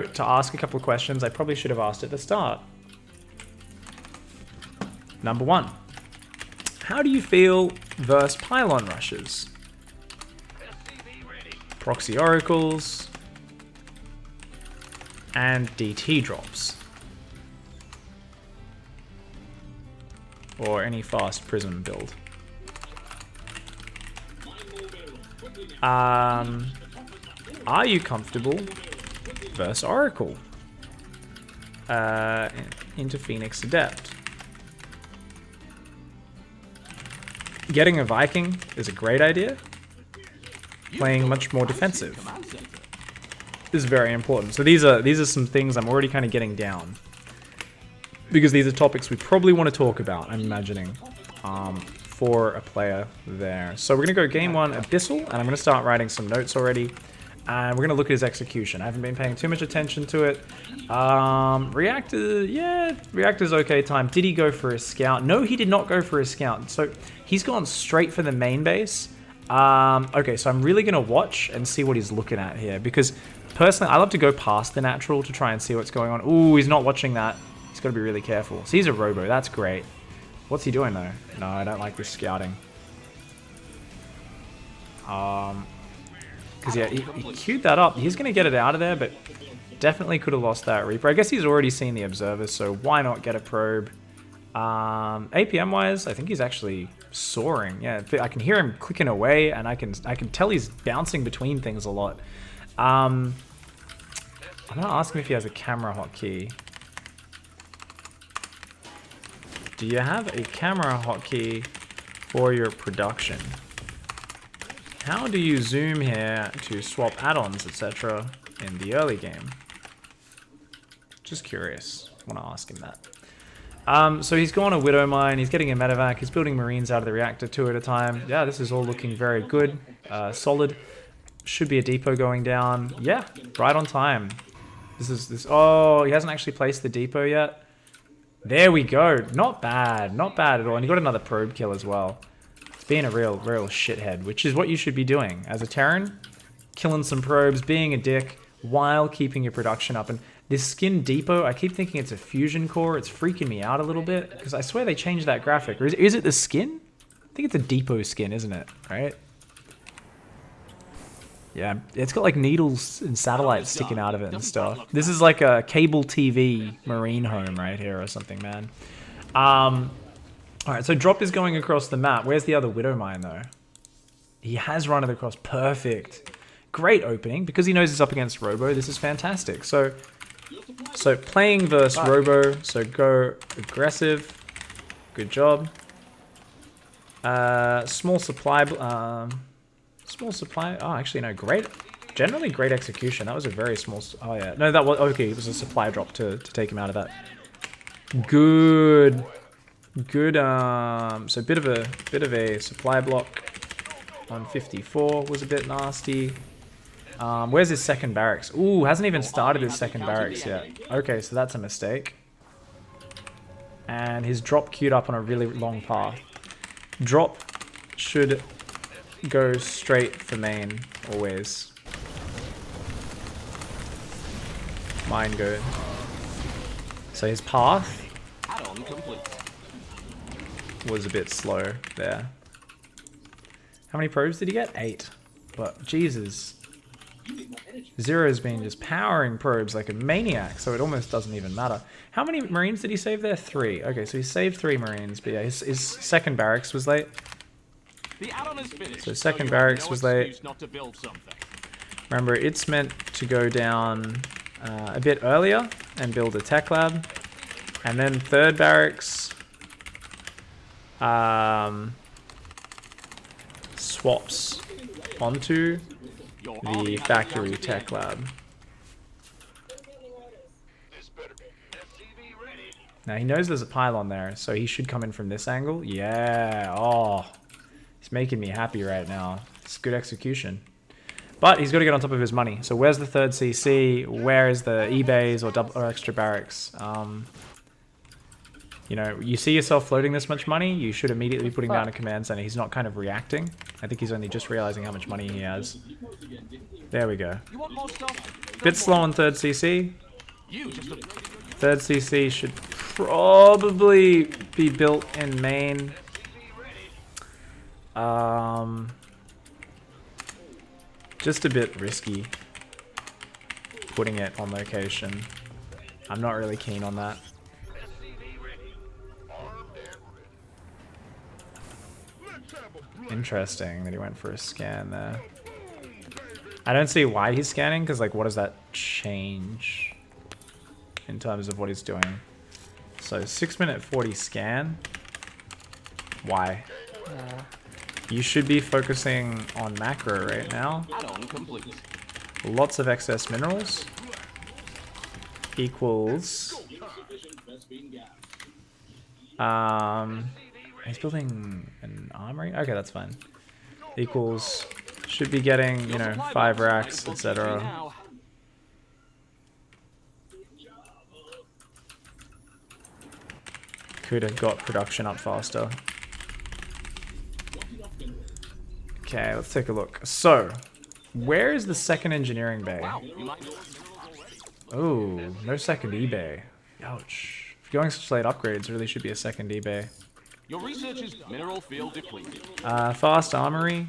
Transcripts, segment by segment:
to ask a couple of questions I probably should have asked at the start. Number 1. How do you feel versus pylon rushes? Proxy oracles and DT drops. Or any fast prism build. Are you comfortable versus Oracle into Phoenix Adept? Getting a Viking is a great idea. Playing much more defensive is very important. So these are some things I'm already kind of getting down, because these are topics we probably want to talk about, I'm imagining, for a player there. So we're going to go game 1 Abyssal, and I'm going to start writing some notes already. And we're going to look at his execution. I haven't been paying too much attention to it. Reactor, yeah, Reactor's okay time. Did he go for a scout? No, he did not go for a scout. So he's gone straight for the main base. Okay, so I'm really going to watch and see what he's looking at here, because personally, I love to go past the natural to try and see what's going on. Ooh, he's not watching that. He's got to be really careful. So he's a robo. That's great. What's he doing, though? No, I don't like this scouting. Because, yeah, he queued that up. He's going to get it out of there, but definitely could have lost that Reaper. I guess he's already seen the Observer, so why not get a probe? APM-wise, I think he's actually soaring. Yeah, I can hear him clicking away, and I can tell he's bouncing between things a lot. I'm going to ask him if he has a camera hotkey. Do you have a camera hotkey for your production? How do you zoom here to swap add-ons, etc. in the early game? Just curious. I want to ask him that. So he's gone a Widow Mine, he's getting a medevac, he's building Marines out of the reactor 2 at a time. Yeah, this is all looking very good. Solid. Should be a depot going down. Yeah, right on time. Oh, he hasn't actually placed the depot yet. There we go. Not bad. Not bad at all. And he got another probe kill as well. It's being a real shithead, which is what you should be doing as a Terran. Killing some probes, being a dick, while keeping your production up. And this skin depot, I keep thinking it's a fusion core. It's freaking me out a little bit, because I swear they changed that graphic. Or is it the skin? I think it's a depot skin, isn't it? Right? Yeah, it's got like needles and satellites sticking out of it and stuff. This is like a cable TV marine home right here or something, man. Alright, so drop is going across the map. Where's the other Widow Mine, though? He has run it across. Perfect. Great opening, because he knows it's up against Robo. This is fantastic. So playing versus Robo, so go aggressive. Good job. Small supply... Small supply. Oh, actually, no. Great. Generally, great execution. That was a very small. Oh yeah. No, that was okay. It was a supply drop to take him out of that. Good. Good. So bit of a supply block on 54 was a bit nasty. Where's his second barracks? Ooh, hasn't even started his second barracks yet. Okay, so that's a mistake. And his drop queued up on a really long path. Drop should go straight for main, always. Mine go. So his path was a bit slow there. How many probes did he get? 8. But Jesus. Zero's been just powering probes like a maniac, so it almost doesn't even matter. How many Marines did he save there? 3. Okay, so he saved 3 Marines, but yeah, his second barracks was late. So second barracks was late. Remember, it's meant to go down a bit earlier and build a tech lab. And then third barracks swaps onto the factory tech lab. Now he knows there's a pylon there, so he should come in from this angle. Yeah, oh. He's making me happy right now. It's good execution. But he's got to get on top of his money. So where's the third CC? Where is the eBays or extra barracks? You know, you see yourself floating this much money, you should immediately be putting down a command center. He's not kind of reacting. I think he's only just realizing how much money he has. There we go. Bit slow on 3rd CC. 3rd CC should probably be built in main. Just a bit risky putting it on location. I'm not really keen on that. Interesting that he went for a scan there. I don't see why he's scanning, because like what does that change in terms of what he's doing? So 6-minute 40 scan. Why? You should be focusing on macro right now. Lots of excess minerals equals he's building an armory. Okay, that's fine. Equals should be getting, you know, 5 racks, etc. Could have got production up faster. Okay, let's take a look. So, where is the second engineering bay? Oh, no second E-bay. Ouch. If you're going such late upgrades, there really should be a second E-bay. Your research is mineral field depleted. Fast armory.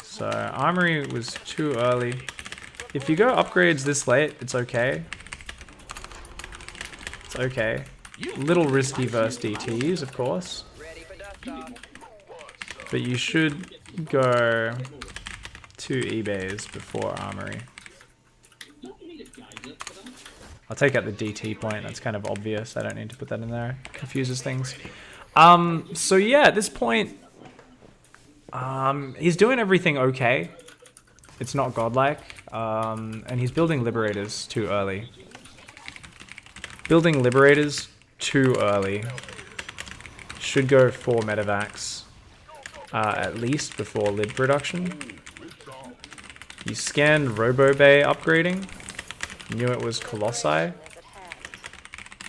So, armory was too early. If you go upgrades this late, it's okay. It's okay. Little risky versus DTs, of course. But you should go 2 E-bays before armory. I'll take out the DT point, that's kind of obvious. I don't need to put that in there. It confuses things. So yeah, at this point, he's doing everything okay. It's not godlike. And he's building Liberators too early. Building Liberators too early. Should go 4 medevacs. At least before lid production. You scanned Robo Bay upgrading. Knew it was Colossi.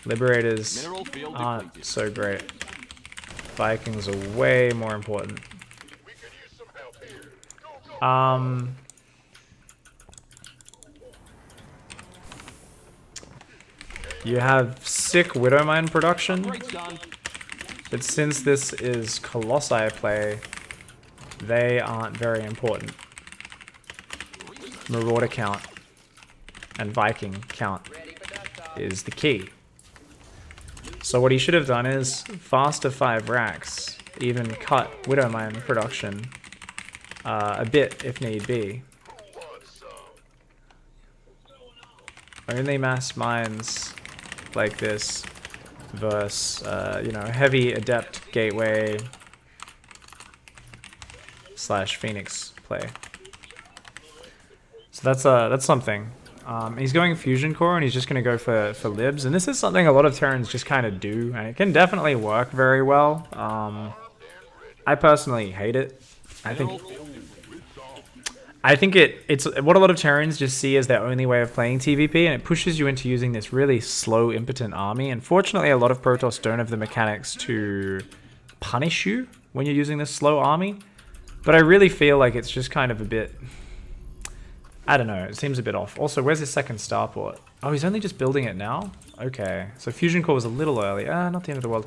Liberators aren't so great. Vikings are way more important. You have sick Widowmine production. But since this is Colossi play, they aren't very important. Marauder count and Viking count is the key. So what he should have done is faster 5 racks, even cut Widowmine production a bit if need be. Only mass mines like this versus, you know, heavy adept gateway / Phoenix play. So that's something. He's going fusion core and he's just going to go for libs, and this is something a lot of Terrans just kind of do, and it can definitely work very well. I personally hate it. I think it's what a lot of Terrans just see as their only way of playing TvP, and it pushes you into using this really slow, impotent army. And fortunately, a lot of Protoss don't have the mechanics to punish you when you're using this slow army. But I really feel like it's just kind of a bit... I don't know, it seems a bit off. Also, where's his second starport? Oh, he's only just building it now? Okay, so fusion core was a little early. Not the end of the world.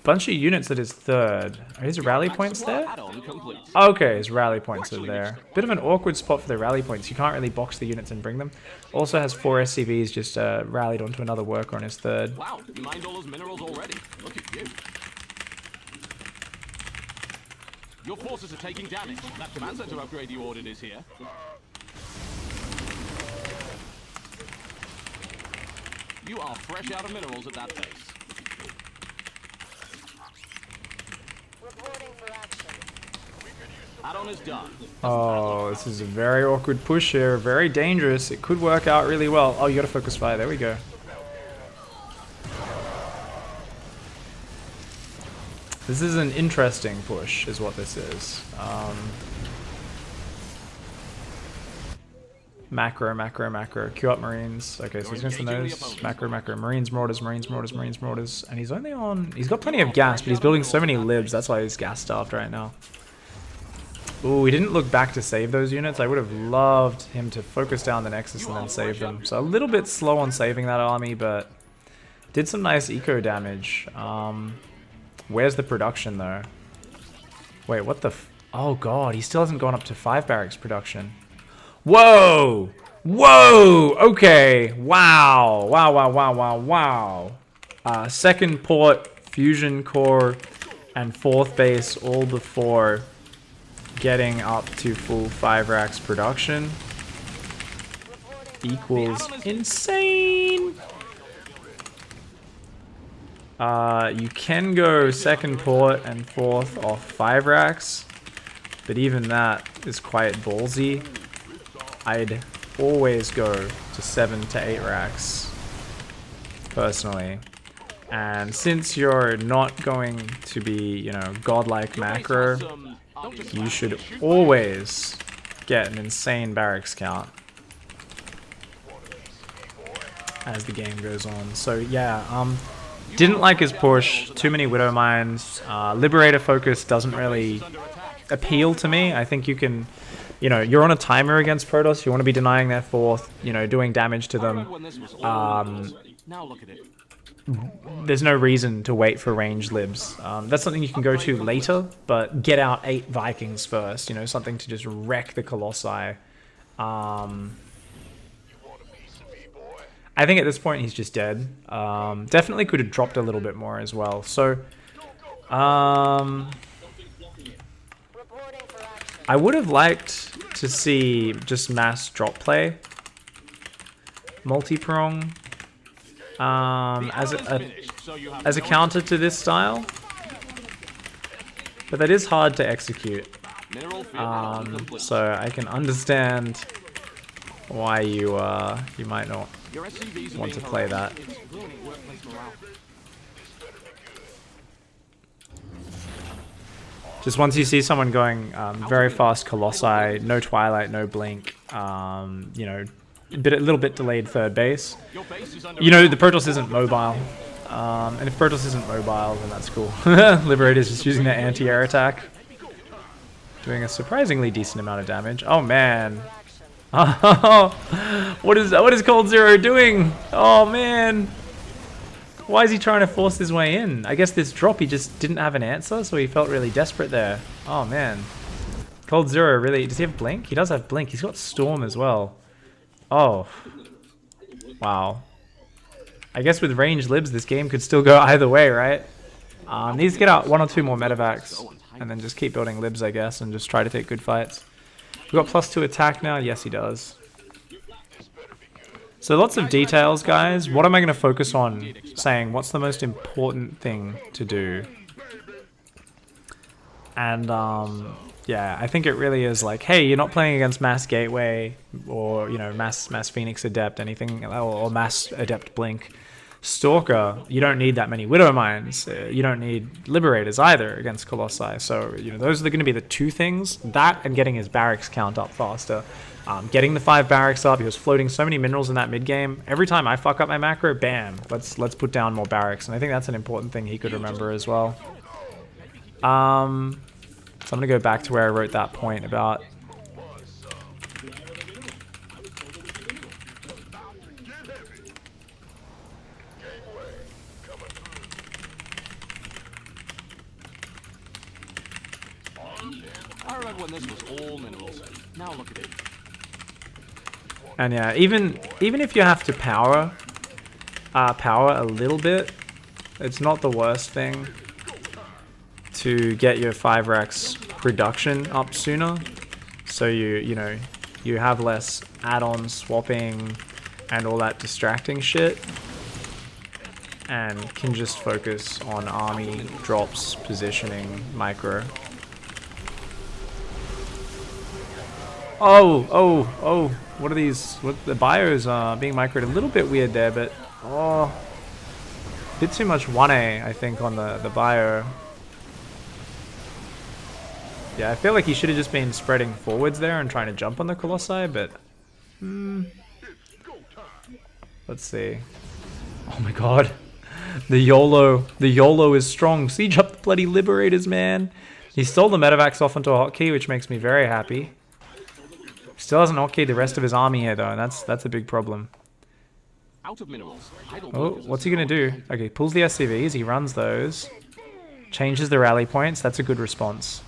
Bunch of units at his 3rd. Are his rally points there? Okay, his rally points are there. Bit of an awkward spot for the rally points. You can't really box the units and bring them. Also has 4 SCVs just rallied onto another worker on his 3rd. Wow, you mined all those minerals already. Look at you. Your forces are taking damage. That command center upgrade you ordered is here. You are fresh out of minerals at that pace. Add-on is done. Oh, this is a very awkward push here. Very dangerous. It could work out really well. Oh, you gotta focus fire. There we go. This is an interesting push, is what this is. Macro. Queue up Marines. Okay, so he's going to those. Macro. Marines, Marauders. And he's only on... He's got plenty of gas, but he's building so many libs. That's why he's gas starved right now. Ooh, he didn't look back to save those units. I would have loved him to focus down the Nexus and then save them. So a little bit slow on saving that army, but did some nice eco damage. Where's the production though? Wait, what the oh god, he still hasn't gone up to 5 barracks production. Whoa! Whoa! Okay. Wow. Wow, wow, wow, wow, wow. Second port, fusion core, and 4th base all before getting up to full 5 racks production. Equals insane. You can go second port and 4th off 5 racks, but even that is quite ballsy. I'd always go to 7 to 8 racks, personally. And since you're not going to be, you know, godlike macro, you should always get an insane barracks count as the game goes on. So yeah, didn't like his push, too many Widow Mines. Liberator focus doesn't really appeal to me. I think you can, you know, you're on a timer against Protoss, you want to be denying their 4th, you know, doing damage to them. There's no reason to wait for range libs. That's something you can go to later, but get out 8 Vikings first, you know, something to just wreck the Colossi. I think at this point he's just dead. Definitely could have dropped a little bit more as well. So, I would have liked to see just mass drop play, multi-prong, as a counter to this style. But that is hard to execute. So I can understand why you might not want to play that. Just once you see someone going very fast Colossi, no Twilight, no Blink, you know, a little bit delayed 3rd base. You know, the Protoss isn't mobile. And if Protoss isn't mobile, then that's cool. Liberator's just using their anti-air attack. Doing a surprisingly decent amount of damage. Oh man. Oh, what is Cold Zero doing? Oh man. Why is he trying to force his way in? I guess this drop he just didn't have an answer, so he felt really desperate there. Oh man. Cold Zero really, does he have Blink? He does have Blink. He's got Storm as well. Oh. Wow. I guess with range libs this game could still go either way, right? Needs to get out 1 or 2 more medevacs and then just keep building libs, I guess, and just try to take good fights. We got +2 attack now? Yes, he does. So lots of details, guys. What am I going to focus on saying? What's the most important thing to do? And, yeah, I think it really is like, hey, you're not playing against Mass Gateway or, you know, Mass Phoenix Adept, anything, or Mass Adept Blink. Stalker, you don't need that many Widow Mines. You don't need Liberators either against Colossi. So, you know, those are going to be the 2 things. That and getting his barracks count up faster. Getting the 5 barracks up. He was floating so many minerals in that mid game. Every time I fuck up my macro, bam, let's put down more barracks. And I think that's an important thing he could remember as well. So I'm going to go back to where I wrote that point about... I remember when this was all minerals. Now look at it. And yeah, even if you have to power a little bit, it's not the worst thing to get your 5 racks production up sooner. So you know, you have less add-on swapping and all that distracting shit, and can just focus on army drops, positioning, micro. Oh, what are these? What the bios are being microed a little bit weird there, but oh, a bit too much 1A, I think, on the bio. Yeah, I feel like he should have just been spreading forwards there and trying to jump on the Colossi, but let's see. Oh my god. The YOLO is strong. Siege up the bloody Liberators, man. He stole the medevacs off into a hotkey, which makes me very happy. Still hasn't hotkeyed the rest of his army here, though, and that's a big problem. Out of minerals. Oh, what's he going to do? Okay, pulls the SCVs, he runs those. Changes the rally points, that's a good response.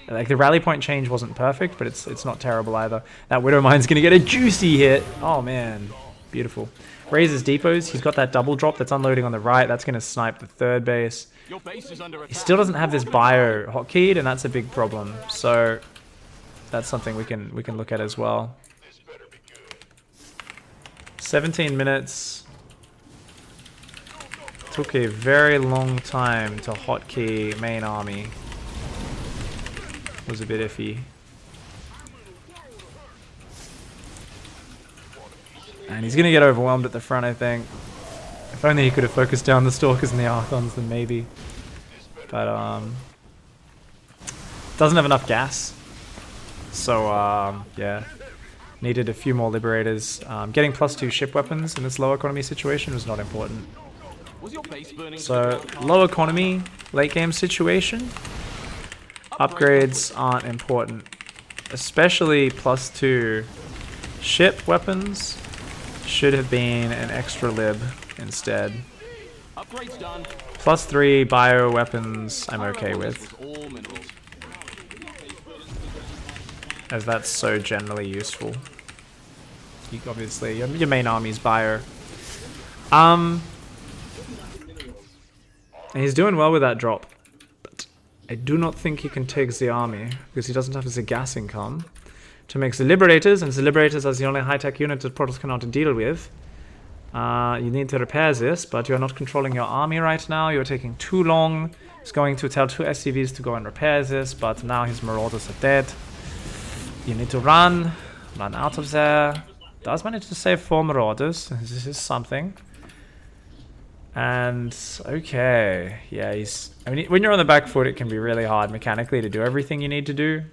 Like, the rally point change wasn't perfect, but it's not terrible either. That Widow Mine's going to get a juicy hit. Oh, man. Beautiful. Raises depots. He's got that double drop that's unloading on the right. That's going to snipe the third base. Your base is under attack. He still doesn't have this bio hotkeyed, and that's a big problem. So that's something we can look at as well. 17 minutes. Took a very long time to hotkey main army. Was a bit iffy. And he's going to get overwhelmed at the front, I think. If only he could have focused down the Stalkers and the Archons, then maybe. But, doesn't have enough gas. So, yeah. Needed a few more Liberators. Getting +2 ship weapons in this low economy situation was not important. Was your base burning? So, low economy, late game situation. Upgrades aren't important. Especially +2 ship weapons. Should have been an extra lib instead. Upgrades done. +3 bio weapons I'm okay with, as that's so generally useful. You obviously your main army's bio. And he's doing well with that drop, but I do not think he can take the army because he doesn't have his gas income to make the Liberators, and the Liberators are the only high-tech unit that Protoss cannot deal with. You need to repair this, but you're not controlling your army right now. You're taking too long. He's going to tell 2 SCVs to go and repair this, but now his Marauders are dead. You need to run out of there. Does manage to save 4 Marauders. This is something. And, okay. Yeah, I mean, when you're on the back foot, it can be really hard mechanically to do everything you need to do.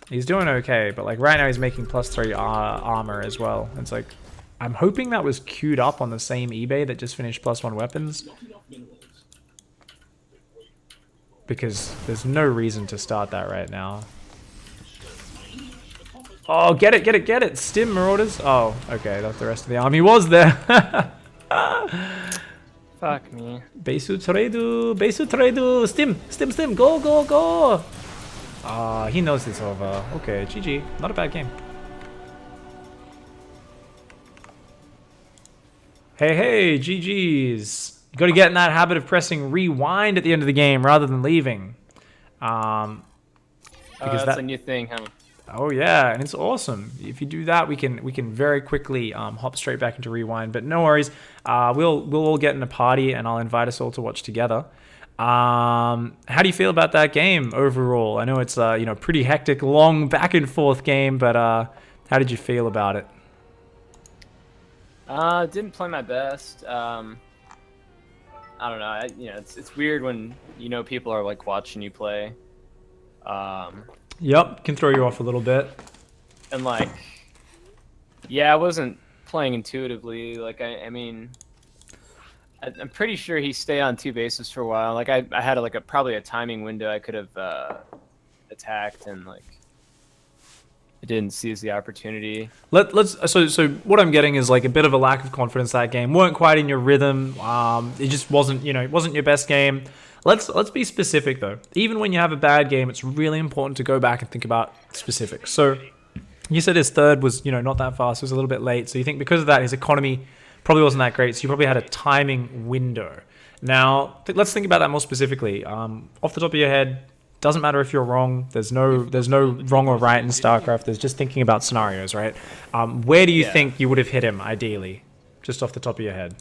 He's doing okay, but like right now he's making +3 armor as well. It's like, I'm hoping that was queued up on the same eBay that just finished +1 weapons. Because there's no reason to start that right now. Oh, get it, get it, get it! Stim Marauders! Oh, okay, that's the rest of the army was there. Fuck me. Besu Tradu! Stim! Go! He knows it's over. Okay, GG. Not a bad game. Hey, GG's. You gotta get in that habit of pressing rewind at the end of the game rather than leaving. Because that's a new thing, huh? Oh yeah, and it's awesome. If you do that, we can very quickly hop straight back into rewind. But no worries. We'll all get in a party, and I'll invite us all to watch together. How do you feel about that game overall? I know it's pretty hectic, long back and forth game, but how did you feel about it? Didn't play my best. I don't know. It's weird when people are like watching you play. Yep, can throw you off a little bit. And like, yeah, I wasn't playing intuitively. Like, I mean, I'm pretty sure he stayed on 2 bases for a while. Like, I had probably a timing window I could have attacked, and like, I didn't seize the opportunity. So what I'm getting is like a bit of a lack of confidence that game. Weren't quite in your rhythm. It just wasn't, it wasn't your best game. Let's be specific though. Even when you have a bad game, it's really important to go back and think about specifics. So you said his third was, not that fast. It was a little bit late. So you think because of that, his economy probably wasn't that great. So you probably had a timing window. Now, let's think about that more specifically. Off the top of your head, doesn't matter if you're wrong. There's no wrong or right in StarCraft. There's just thinking about scenarios, right? Where do you think you would have hit him ideally, just off the top of your head?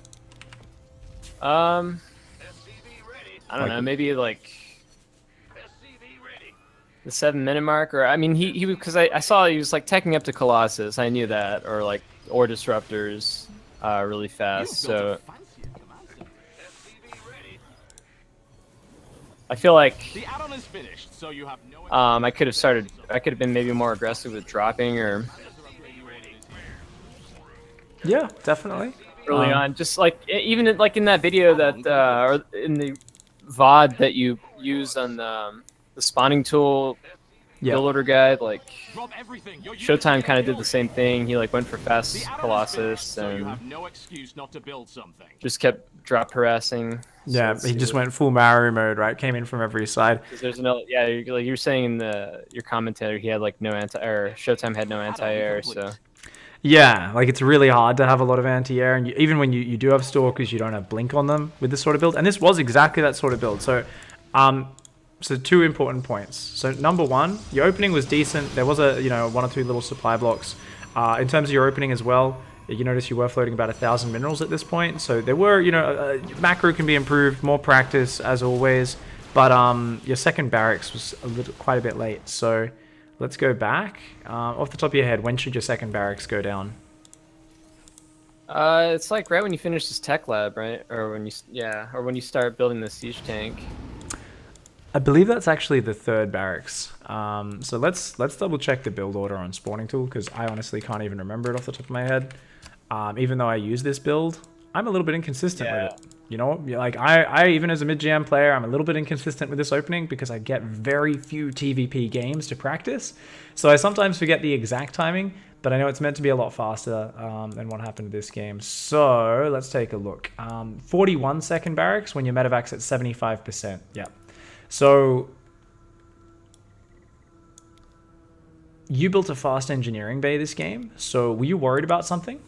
I don't know. Maybe like the 7-minute mark, or I mean, he because I saw he was like teching up to Colossus. I knew that, or disruptors, really fast. So I feel like The add-on is finished, so you have no I could have been maybe more aggressive with dropping, or Yeah, definitely. early on, just like even like in that video that or in the VOD that you used on the the spawning tool Yeah. build order guide, like Drop everything. Your units Showtime are kind of getting did the same killed. thing. He like went for The fast add-on is Colossus finished, so you and have no excuse not to build something. just kept drop harassing. So Yeah, let's he see just what- went full Mario mode, right? Came in from every side. 'cause there's no, yeah, like you're saying in your commentary, he had like no or Showtime had no anti-air, so Yeah, like it's really hard to have a lot of anti-air, and even when you do have stalkers, you don't have blink on them with this sort of build. And this was exactly that sort of build. So, so two important points. So number one, your opening was decent. There was a one or two little supply blocks. In terms of your opening as well, you notice you were floating about 1,000 minerals at this point. So there were macro can be improved, more practice as always. But your second barracks was quite a bit late. So let's go back. Off the top of your head, when should your second barracks go down? it's like right when you finish this tech lab, right? Or when you start building the siege tank. I believe that's actually the third barracks. So let's double check the build order on spawning tool, because I honestly can't even remember it off the top of my head. Even though I use this build, I'm a little bit inconsistent with it. You know, like I even as a mid-GM player, I'm a little bit inconsistent with this opening because I get very few TvP games to practice. So I sometimes forget the exact timing, but I know it's meant to be a lot faster than what happened to this game. So let's take a look. 41 second barracks when your medevac's at 75%. Yeah. So you built a fast engineering bay this game. So were you worried about something?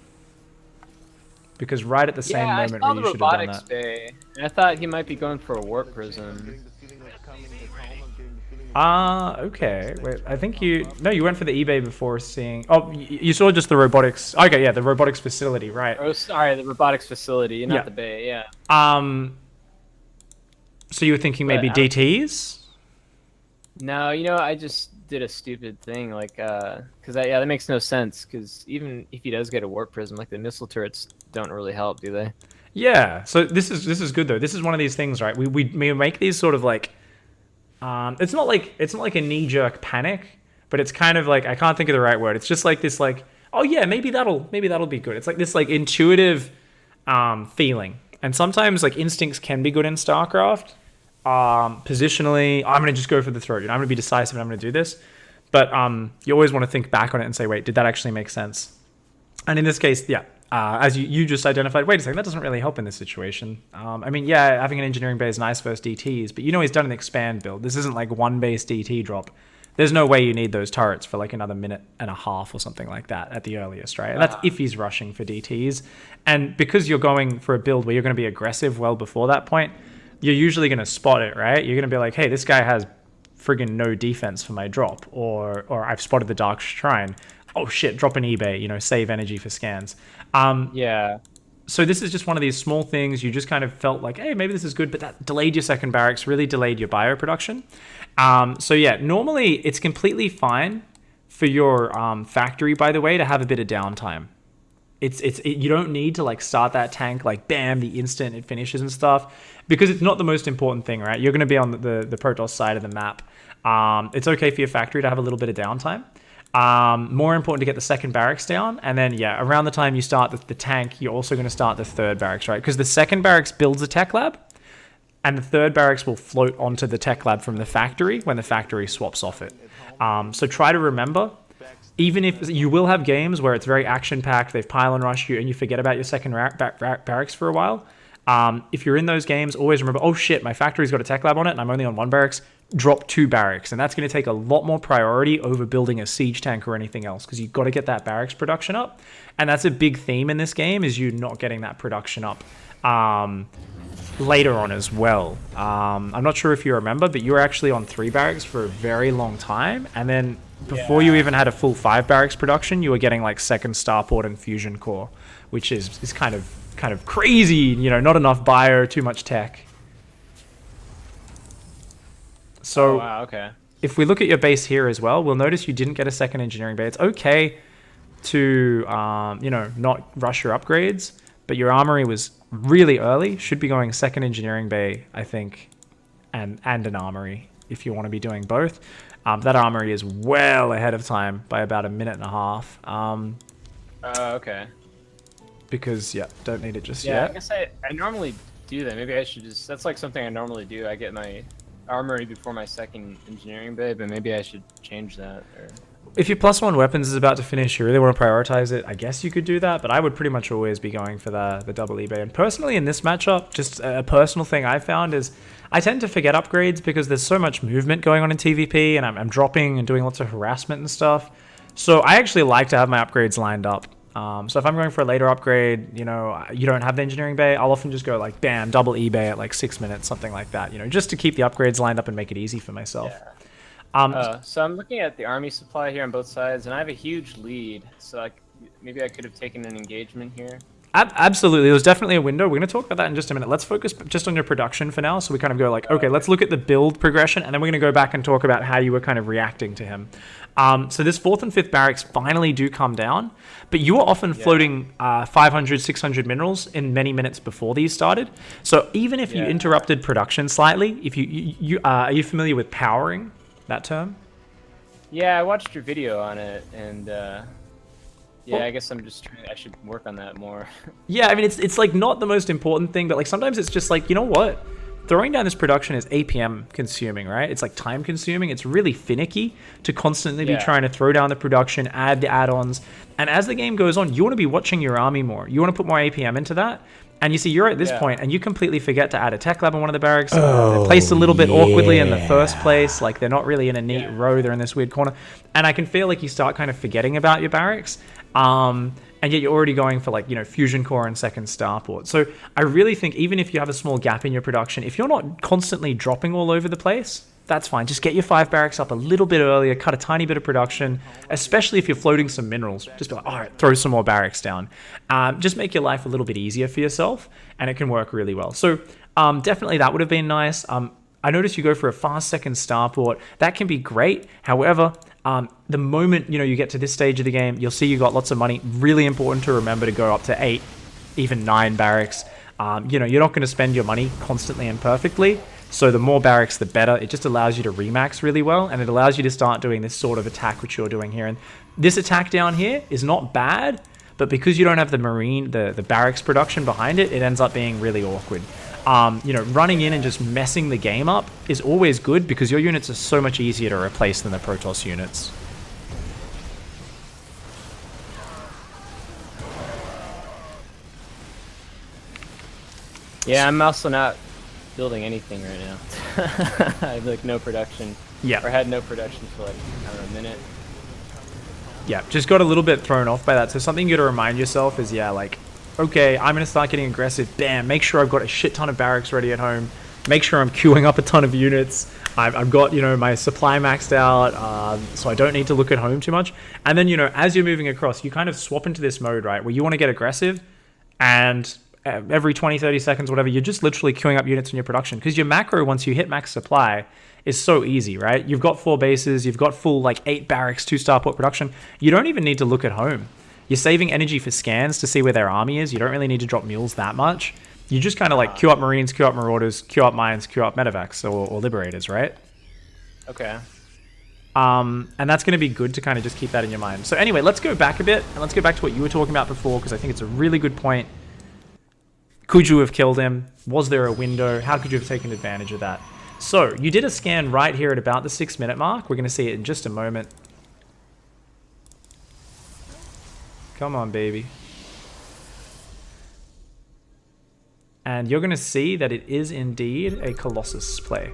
Because right at the same moment where you should have done that. Bay, and I thought he might be going for a warp prism. Okay. Wait, I think you went for the eBay before seeing. Oh, you saw just the robotics. Okay, yeah, the robotics facility, right? Oh, sorry, the robotics facility, not Yeah. the bay. Yeah. So you were thinking maybe But I DTs? No, I just did a stupid thing, like, because that makes no sense. Because even if he does get a warp prism, like the missile turrets don't really help, do they? Yeah. So this is good though. This is one of these things, right? We make these sort of like, it's not like a knee jerk panic, but it's kind of like, I can't think of the right word. It's just like this, like, oh yeah, maybe that'll be good. It's like this like intuitive feeling, and sometimes like instincts can be good in StarCraft. Positionally, I'm gonna just go for the throat. I'm gonna be decisive and I'm gonna do this. But you always want to think back on it and say, wait, did that actually make sense? And in this case, yeah, as you just identified, wait a second, that doesn't really help in this situation. I mean, yeah, having an engineering bay is nice versus DTs, but he's done an expand build. This isn't like one base DT drop. There's no way you need those turrets for like another minute and a half or something like that at the earliest, right? And that's if he's rushing for DTs. And because you're going for a build where you're going to be aggressive well before that point, you're usually going to spot it, right? You're going to be like, hey, this guy has friggin' no defense for my drop, or I've spotted the Dark Shrine. Oh shit, drop an eBay, save energy for scans. Yeah. So this is just one of these small things. You just kind of felt like, hey, maybe this is good, but that delayed your second barracks, really delayed your bio production. So yeah, normally it's completely fine for your factory, by the way, to have a bit of downtime. You don't need to like start that tank like bam the instant it finishes and stuff, because it's not the most important thing, right? You're going to be on the Protoss side of the map. It's okay for your factory to have a little bit of downtime. More important to get the second barracks down, and then yeah, around the time you start the tank, you're also going to start the third barracks, right? Because the second barracks builds a tech lab, and the third barracks will float onto the tech lab from the factory when the factory swaps off it. So try to remember, even if you will have games where it's very action-packed, they've pylon rushed you, and you forget about your second barracks for a while. If you're in those games, always remember, oh shit, my factory's got a tech lab on it, and I'm only on one barracks. Drop 2 barracks, and that's going to take a lot more priority over building a siege tank or anything else, because you've got to get that barracks production up, and that's a big theme in this game, is you not getting that production up later on as well. I'm not sure if you remember, but you were actually on 3 barracks for a very long time, and then before you even had a full 5 barracks production, you were getting like second starport and fusion core, which is kind of crazy. Not enough bio, too much tech. So wow, okay. If we look at your base here as well, we'll notice you didn't get a second engineering bay. It's okay to not rush your upgrades, but your armory was really early. Should be going second engineering bay, I think, and an armory if you want to be doing both. That armory is well ahead of time by about a minute and a half. Okay. Because don't need it just Yeah, yet. I guess I normally do that. Maybe I should just. That's like something I normally do. I get my armory before my second engineering bay, but maybe I should change that. Or... If your +1 weapons is about to finish, you really want to prioritize it, I guess you could do that, but I would pretty much always be going for the double eBay. And personally, in this matchup, just a personal thing I found is I tend to forget upgrades because there's so much movement going on in TvP, and I'm dropping and doing lots of harassment and stuff. So I actually like to have my upgrades lined up. So if I'm going for a later upgrade, you know, you don't have the engineering bay, I'll often just go like, bam, double eBay at like 6 minutes, something like that, you know, just to keep the upgrades lined up and make it easy for myself. Yeah. So I'm looking at the army supply here on both sides, and I have a huge lead. So maybe I could have taken an engagement here. Absolutely, there was definitely a window. We're going to talk about that in just a minute. Let's focus just on your production for now. So we kind of go like, okay, let's look at the build progression, and then we're going to go back and talk about how you were kind of reacting to him. So this 4th and 5th barracks finally do come down, but you were often floating 500, 600 minerals in many minutes before these started. So even if you interrupted production slightly, if are you familiar with powering, that term? Yeah, I watched your video on it, and yeah, I guess I should work on that more. Yeah, I mean, it's like not the most important thing, but like sometimes it's just like, you know what? Throwing down this production is APM consuming, right? It's like time consuming. It's really finicky to constantly be trying to throw down the production, add the add-ons. And as the game goes on, you want to be watching your army more. You want to put more APM into that. And you see, you're at this point, and you completely forget to add a tech lab in one of the barracks. They're placed a little bit awkwardly in the first place. Like, they're not really in a neat row. They're in this weird corner. And I can feel like you start kind of forgetting about your barracks. And yet you're already going for, like, you know, fusion core and second starport. So I really think even if you have a small gap in your production, if you're not constantly dropping all over the place, that's fine. Just get your 5 barracks up a little bit earlier, cut a tiny bit of production, especially if you're floating some minerals. Just be like, all right, throw some more barracks down. Just make your life a little bit easier for yourself, and it can work really well. So definitely that would have been nice. I noticed you go for a fast second starport. That can be great. However, the moment you get to this stage of the game, you'll see you got lots of money. Really important to remember to go up to 8, even 9 barracks. You're not going to spend your money constantly and perfectly. So the more barracks, the better. It just allows you to remax really well, and it allows you to start doing this sort of attack which you're doing here. And this attack down here is not bad, but because you don't have the marine, the barracks production behind it, it ends up being really awkward. Running in and just messing the game up is always good because your units are so much easier to replace than the Protoss units. Yeah, I'm also not building anything right now. I have like no production. Yeah. Or had no production for like, I don't know, a minute. Yeah, just got a little bit thrown off by that. So something you got to remind yourself is, like, okay, I'm going to start getting aggressive. Bam, make sure I've got a shit ton of barracks ready at home. Make sure I'm queuing up a ton of units. I've got, my supply maxed out, so I don't need to look at home too much. And then, as you're moving across, you kind of swap into this mode, right, where you want to get aggressive, and every 20, 30 seconds, whatever, you're just literally queuing up units in your production. Because your macro, once you hit max supply, is so easy, right? You've got 4 bases, you've got full, 8 barracks, 2 starport production. You don't even need to look at home. You're saving energy for scans to see where their army is. You don't really need to drop mules that much. You just kind of queue up Marines, queue up Marauders, queue up Mines, queue up Medevacs or Liberators, right? Okay. And that's going to be good to kind of just keep that in your mind. So anyway, let's go back a bit, and let's go back to what you were talking about before, because I think it's a really good point. Could you have killed him? Was there a window? How could you have taken advantage of that? So you did a scan right here at about the 6-minute mark. We're going to see it in just a moment. Come on, baby. And you're going to see that it is indeed a Colossus play.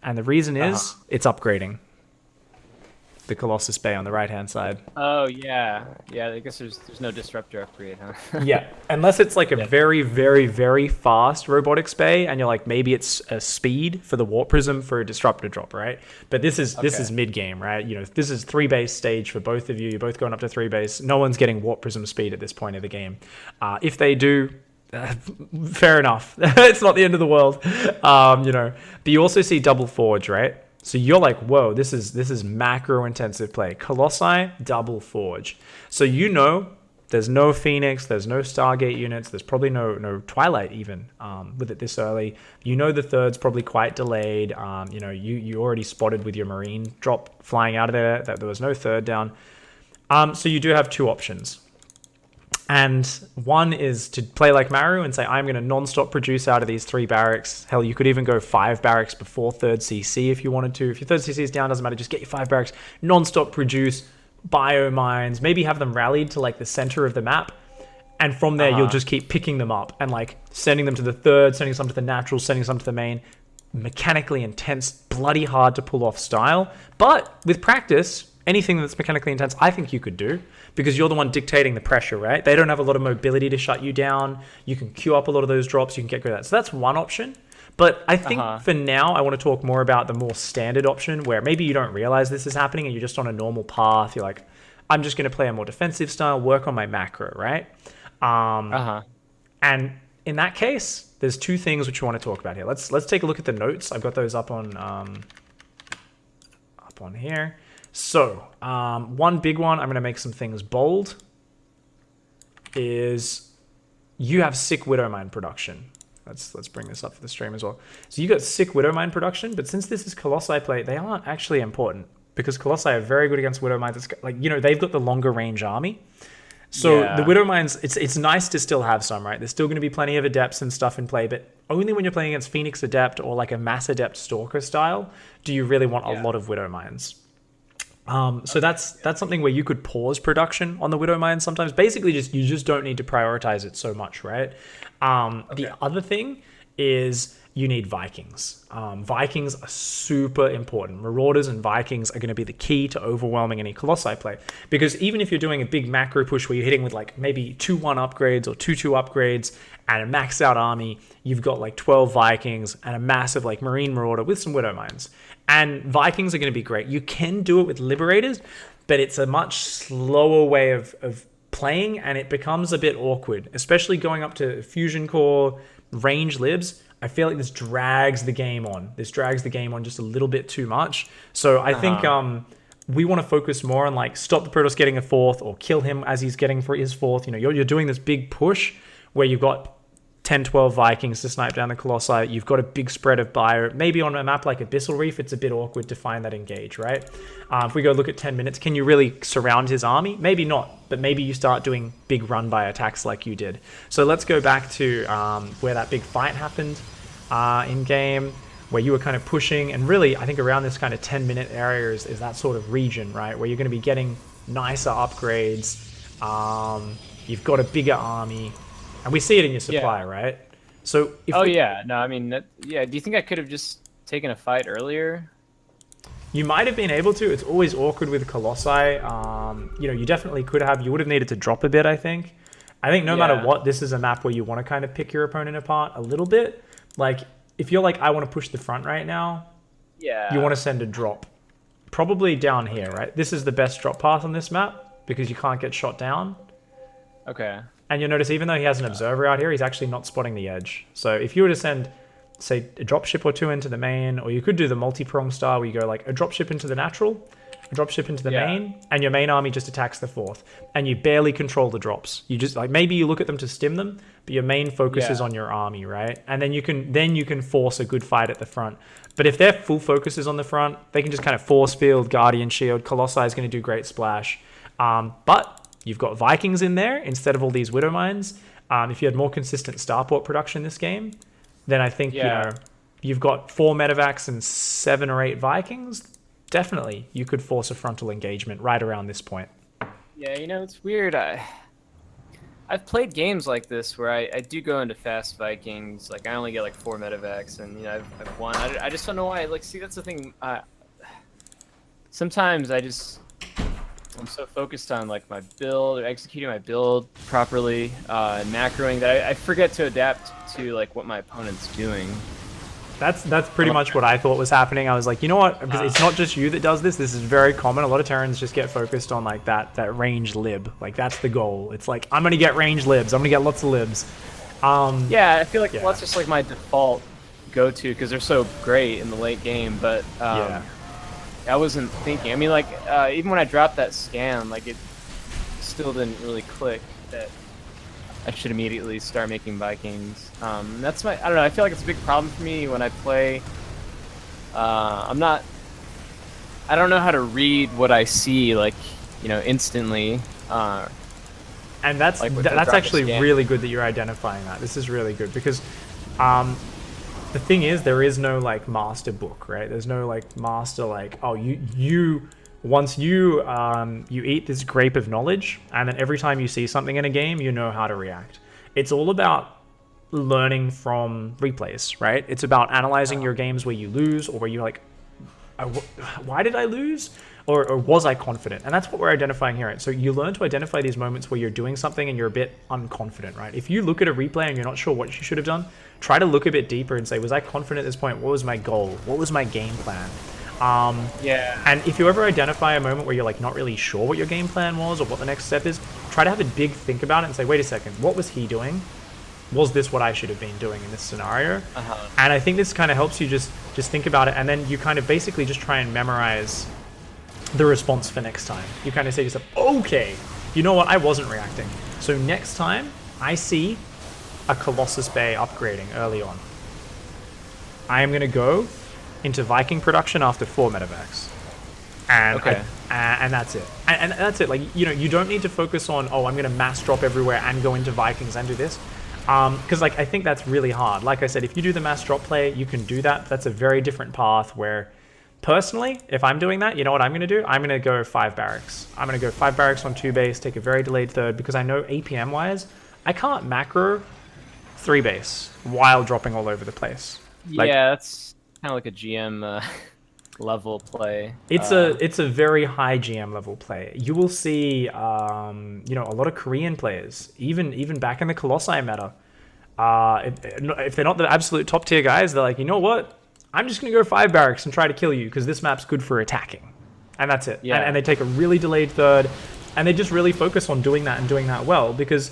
And the reason is it's upgrading the Colossus Bay on the right-hand side. Oh, yeah. Yeah, I guess there's no disruptor upgrade, huh? Yeah, unless it's like a very, very, very fast robotics bay, and you're like, maybe it's a speed for the warp prism for a disruptor drop, right? But this is mid-game, right? This is 3-base stage for both of you. You're both going up to 3-base. No one's getting warp prism speed at this point of the game. If they do, fair enough. It's not the end of the world, But you also see double forge, right? So you're like, whoa, this is macro intensive play. Colossi, double forge. So there's no Phoenix, there's no Stargate units, there's probably no Twilight even with it this early. The third's probably quite delayed. You already spotted with your Marine drop flying out of there that there was no third down. So you do have 2 options. And one is to play like Maru and say, I'm going to non-stop produce out of these 3 barracks. Hell, you could even go 5 barracks before 3rd CC if you wanted to. If your 3rd CC is down, doesn't matter, just get your 5 barracks, non-stop produce, bio mines, maybe have them rallied to like the center of the map. And from there, you'll just keep picking them up and like sending them to the 3rd, sending some to the natural, sending some to the main. Mechanically intense, bloody hard to pull off style. But with practice, anything that's mechanically intense, I think you could do, because you're the one dictating the pressure, right? They don't have a lot of mobility to shut you down. You can queue up a lot of those drops. You can get good at that. So that's one option. But I think for now, I want to talk more about the more standard option where maybe you don't realize this is happening and you're just on a normal path. You're like, I'm just going to play a more defensive style, work on my macro, right? And in that case, there's 2 things which we want to talk about here. Let's take a look at the notes. I've got those up on here. So, one big one, I'm going to make some things bold, is you have sick Widowmine production. Let's bring this up for the stream as well. So you got sick Widowmine production, but since this is Colossi play, they aren't actually important because Colossi are very good against Widowmines. It's like, you know, they've got the longer range army. So the Widowmines, it's nice to still have some, right? There's still going to be plenty of Adepts and stuff in play, but only when you're playing against Phoenix Adept or like a Mass Adept Stalker style do you really want a lot of Widowmines. So that's something where you could pause production on the Widowmine sometimes. Basically, you just don't need to prioritize it so much, right? The other thing is you need Vikings. Vikings are super important. Marauders and Vikings are going to be the key to overwhelming any Colossi play. Because even if you're doing a big macro push where you're hitting with like maybe 2-1 upgrades or 2-2 upgrades and a maxed out army, you've got like 12 Vikings and a massive like Marine Marauder with some Widowmines. And Vikings are going to be great. You can do it with Liberators, but it's a much slower way of playing and it becomes a bit awkward, especially going up to Fusion Core, range libs. I feel like this drags the game on. This drags the game on just a little bit too much. So I think we want to focus more on like stop the Protoss getting a 4th or kill him as he's getting for his 4th. You know, you're doing this big push where you've got 10, 12 Vikings to snipe down the Colossi. You've got a big spread of bio. Maybe on a map like Abyssal Reef, it's a bit awkward to find that engage, right? If we go look at 10 minutes, can you really surround his army? Maybe not, but maybe you start doing big run-by attacks like you did. So let's go back to where that big fight happened in-game, where you were kind of pushing, and really, I think around this kind of 10-minute area is that sort of region, right? Where you're going to be getting nicer upgrades. You've got a bigger army. And we see it in your supply, right? So if no, I mean, do you think I could have just taken a fight earlier? You might have been able to. It's always awkward with Colossi. You know, you definitely could have. You would have needed to drop a bit, I think. I think no matter what, this is a map where you want to kind of pick your opponent apart a little bit. Like, if you're like, I want to push the front right now, you want to send a drop. Probably down here, right? This is the best drop path on this map because you can't get shot down. Okay. And you'll notice even though he has an observer out here, he's actually not spotting the edge. So if you were to send, say, a dropship or 2 into the main, or you could do the multi-prong style where you go like a dropship into the natural, a dropship into the main, and your main army just attacks the 4th. And you barely control the drops. You just, like, maybe you look at them to stim them, but your main focus is on your army, right? And then you can force a good fight at the front. But if their full focus is on the front, they can just kind of force field, Guardian Shield, Colossi is going to do great splash. But you've got Vikings in there instead of all these Widowmines. If you had more consistent starport production this game, then I think you know you've got 4 medevacs and 7 or 8 Vikings. Definitely, you could force a frontal engagement right around this point. Yeah, you know, it's weird. I've played games like this where I do go into fast Vikings. Like, I only get like 4 medevacs, and you know, I've won. I just don't know why. Like, see, that's the thing. Sometimes I'm so focused on like my build or executing my build properly and macroing that I forget to adapt to like what my opponent's doing. That's pretty much what I thought was happening. I was like, you know what? Because it's not just you that does this. This is very common. A lot of Terrans just get focused on like that range lib. Like that's the goal. It's like I'm gonna get range libs. I'm gonna get lots of libs. Yeah, I feel like that's just like my default go-to because they're so great in the late game. But I wasn't thinking. I mean, like even when I dropped that scan, like it still didn't really click that I should immediately start making Vikings. That's I don't know, I feel like it's a big problem for me when I play. I don't know how to read what I see, like, you know, instantly. And that's Like with the that's drop actually scan. really good that you're identifying that. This is really good because the thing is, there is no like master book, right? There's no like master like, oh, you once you you eat this grape of knowledge, and then every time you see something in a game, you know how to react. It's all about learning from replays, right? It's about analyzing your games where you lose or where you're like, why did I lose? Or was I confident? And that's what we're identifying here. Right? So you learn to identify these moments where you're doing something and you're a bit unconfident, right? If you look at a replay and you're not sure what you should have done, try to look a bit deeper and say, was I confident at this point? What was my goal? What was my game plan? Yeah. And if you ever identify a moment where you're like not really sure what your game plan was or what the next step is, try to have a big think about it and say, wait a second, what was he doing? Was this what I should have been doing in this scenario? And I think this kind of helps you just think about it, and then you kind of basically just try and memorize the response for next time. You kind of say to yourself, okay, you know what, I wasn't reacting. So next time I see a Colossus Bay upgrading early on, I am going to go into Viking production after 4 medevacs. And and that's it. And that's it. Like, you know, you don't need to focus on, oh, I'm going to mass drop everywhere and go into Vikings and do this. Because like I think that's really hard. Like I said, if you do the mass drop play, you can do that. That's a very different path where, personally, if I'm doing that, you know what I'm going to do? I'm going to go 5 barracks. I'm going to go 5 barracks on 2 base, take a very delayed third, because I know APM-wise, I can't macro 3 base while dropping all over the place. Like, Yeah, that's kind of like a GM level play. it's a very high GM level play. You will see, you know, a lot of Korean players, even back in the Colossi meta. If they're not the absolute top tier guys, they're like, you know what? I'm just gonna go 5 barracks and try to kill you because this map's good for attacking, and that's it. Yeah. And they take a really delayed third, and they just really focus on doing that and doing that well because.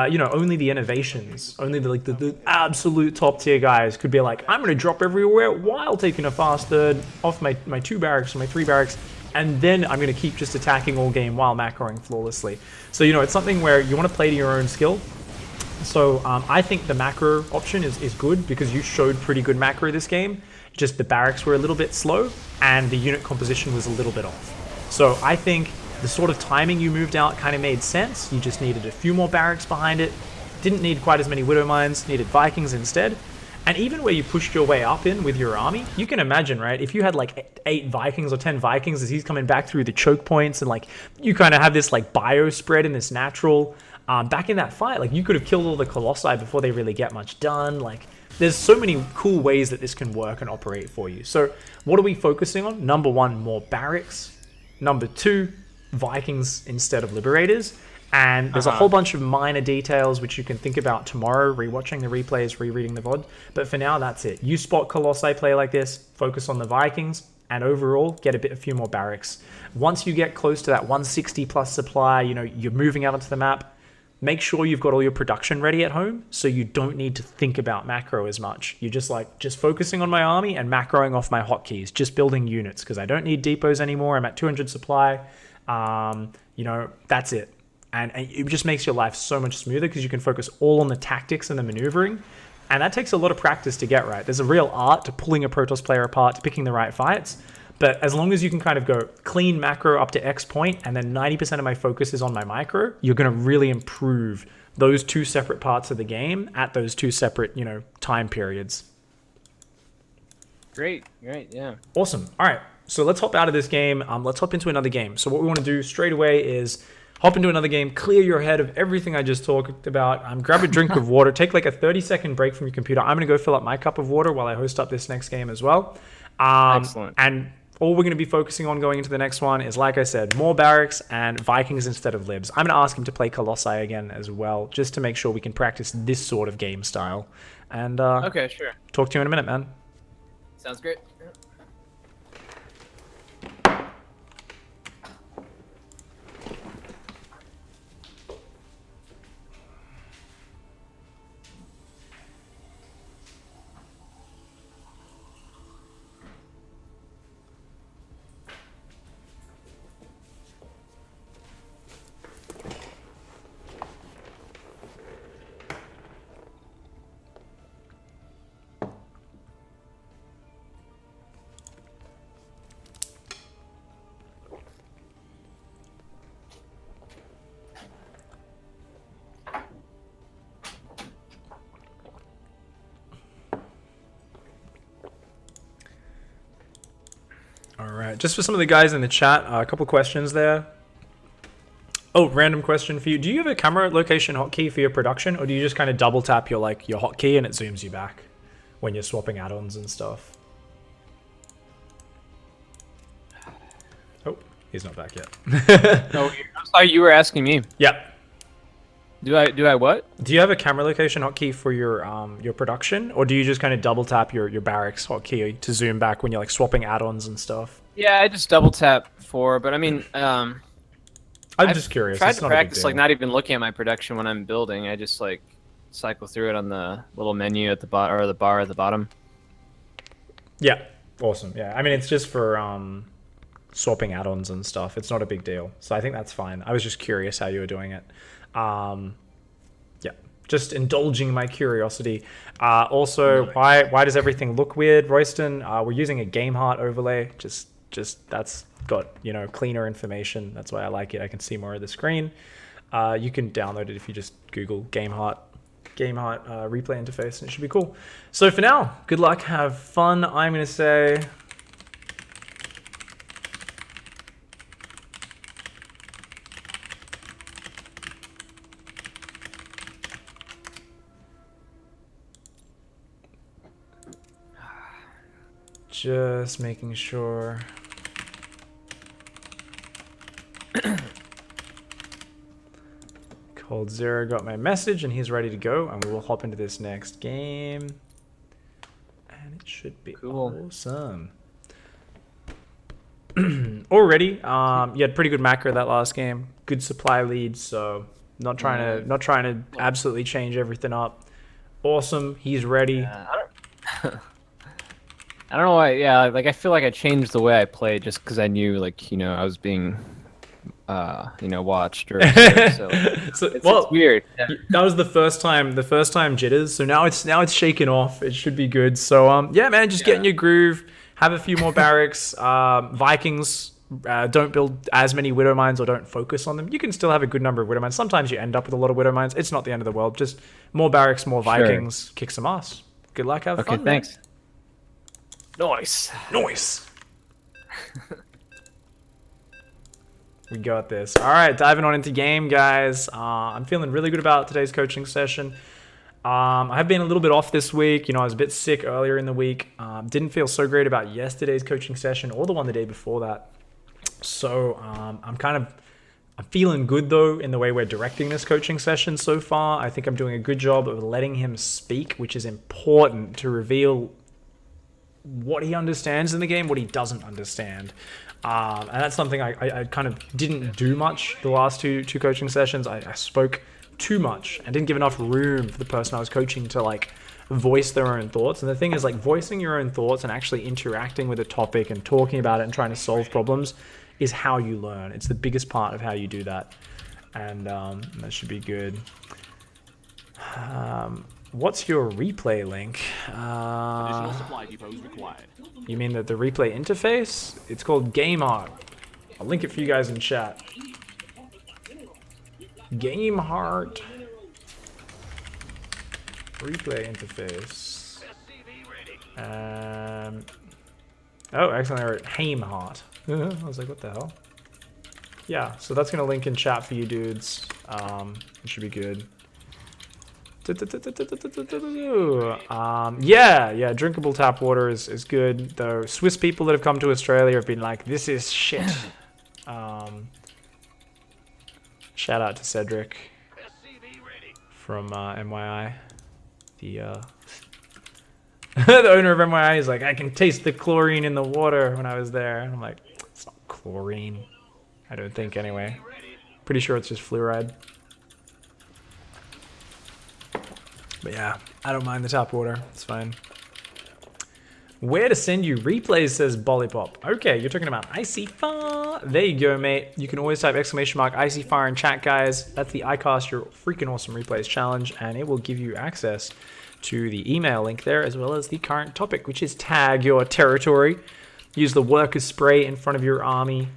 You know, only the innovations, only the absolute top tier guys could be like, I'm going to drop everywhere while taking a fast third off my 2 barracks or my 3 barracks, and then I'm going to keep just attacking all game while macroing flawlessly. So, you know, it's something where you want to play to your own skill. So I think the macro option is good because you showed pretty good macro this game. Just the barracks were a little bit slow and the unit composition was a little bit off. So I think the sort of timing you moved out kind of made sense. You just needed a few more barracks behind it. Didn't need quite as many Widow Mines, needed Vikings instead. And even where you pushed your way up in with your army, you can imagine, right? If you had like 8 Vikings or 10 Vikings as he's coming back through the choke points and like you kind of have this like bio spread in this natural, back in that fight, like you could have killed all the Colossi before they really get much done. Like there's so many cool ways that this can work and operate for you. So what are we focusing on? Number 1, more barracks. Number 2, Vikings instead of Liberators, and there's a whole bunch of minor details which you can think about tomorrow, rewatching the replays, rereading the VOD, but for now that's it. You spot Colossi play like this, focus on the Vikings, and overall get a few more barracks. Once you get close to that 160 plus supply, you know, you're moving out onto the map, make sure you've got all your production ready at home so you don't need to think about macro as much. You're just focusing on my army and macroing off my hotkeys, just building units because I don't need depots anymore. I'm at 200 supply. You know, that's it. And it just makes your life so much smoother because you can focus all on the tactics and the maneuvering. And that takes a lot of practice to get right. There's a real art to pulling a Protoss player apart, to picking the right fights. But as long as you can kind of go clean macro up to X point, and then 90% of my focus is on my micro, you're going to really improve those 2 separate parts of the game at those 2 separate, you know, time periods. Great, yeah. Awesome. All right. So let's hop out of this game. Let's hop into another game. So what we want to do straight away is hop into another game, clear your head of everything I just talked about. Grab a drink of water, take like a 30-second break from your computer. I'm going to go fill up my cup of water while I host up this next game as well. Excellent. And all we're going to be focusing on going into the next one is, like I said, more barracks and Vikings instead of Libs. I'm going to ask him to play Colossi again as well, just to make sure we can practice this sort of game style. And Okay, sure. talk to you in a minute, man. Sounds great. right, just for some of the guys in the chat, a couple questions there. Oh, random question for you. Do you have a camera location hotkey for your production, or do you just kind of double tap your hotkey and it zooms you back when you're swapping add-ons and stuff? Oh, he's not back yet. No, I'm sorry, you were asking me. Yeah. Do I what? Do you have a camera location hotkey for your production, or do you just kind of double tap your barracks hotkey to zoom back when you're like swapping add-ons and stuff? Yeah, I just double tap 4, but I mean, I'm just curious. Tried It's to not a big practice deal. like not even looking at my production when I'm building. I just like cycle through it on the little menu at the bottom or the bar at the bottom. Yeah, awesome. Yeah, I mean it's just for swapping add-ons and stuff. It's not a big deal, so I think that's fine. I was just curious how you were doing it. Yeah, just indulging my curiosity. Also, why does everything look weird, Royston? We're using a game heart overlay. Just that's got, you know, cleaner information. That's why I like it. I can see more of the screen. You can download it if you just Google game heart replay interface, and it should be cool. So for now, good luck, have fun. I'm gonna say just making sure. Cold Zero got my message and he's ready to go, and we will hop into this next game. And it should be Cool. awesome. Already, you had pretty good macro that last game. Good supply lead, so not trying to absolutely change everything up. Awesome, he's ready. I don't know why. Yeah, like I feel like I changed the way I played just because I knew, like, you know, I was being, you know, watched or so. It's weird. Yeah. That was the first time jitters. So now it's shaken off. It should be good. So yeah, man, just get in your groove. Have a few more barracks. Vikings, don't build as many widow mines or don't focus on them. You can still have a good number of widow mines. Sometimes you end up with a lot of widow mines. It's not the end of the world. Just more barracks, more Vikings. Kick some ass. Good luck. Have fun. Okay, thanks. Nice. We got this. All right, diving on into game, guys. I'm feeling really good about today's coaching session. I've been a little bit off this week. You know, I was a bit sick earlier in the week. Didn't feel so great about yesterday's coaching session or the one the day before that. So I'm feeling good, though, in the way we're directing this coaching session so far. I think I'm doing a good job of letting him speak, which is important to reveal what he understands in the game, what he doesn't understand. And that's something I kind of didn't do much the last two coaching sessions. I spoke too much and didn't give enough room for the person I was coaching to like voice their own thoughts. And the thing is, like, voicing your own thoughts and actually interacting with a topic and talking about it and trying to solve problems is how you learn. It's the biggest part of how you do that. And that should be good. What's your replay link? Additional supply depots required. You mean the replay interface? It's called GameHeart. I'll link it for you guys in chat. GameHeart. Replay interface. Oh, actually I wrote HameHeart. I was like, what the hell? Yeah, so that's gonna link in chat for you dudes. It should be good. Yeah, drinkable tap water is good. The Swiss people that have come to Australia have been like, this is shit. Shout out to Cedric from MYI. The the owner of MYI is like, I can taste the chlorine in the water when I was there. And I'm like, it's not chlorine. I don't think anyway. Pretty sure it's just fluoride. But yeah, I don't mind the tap water. It's fine. Where to send you replays, says Bollipop. Okay, you're talking about Icy Fire. There you go, mate. You can always type ! Icy Fire in chat, guys. That's the iCast Your Freaking Awesome Replays Challenge, and it will give you access to the email link there, as well as the current topic, which is Tag Your Territory. Use the worker spray in front of your army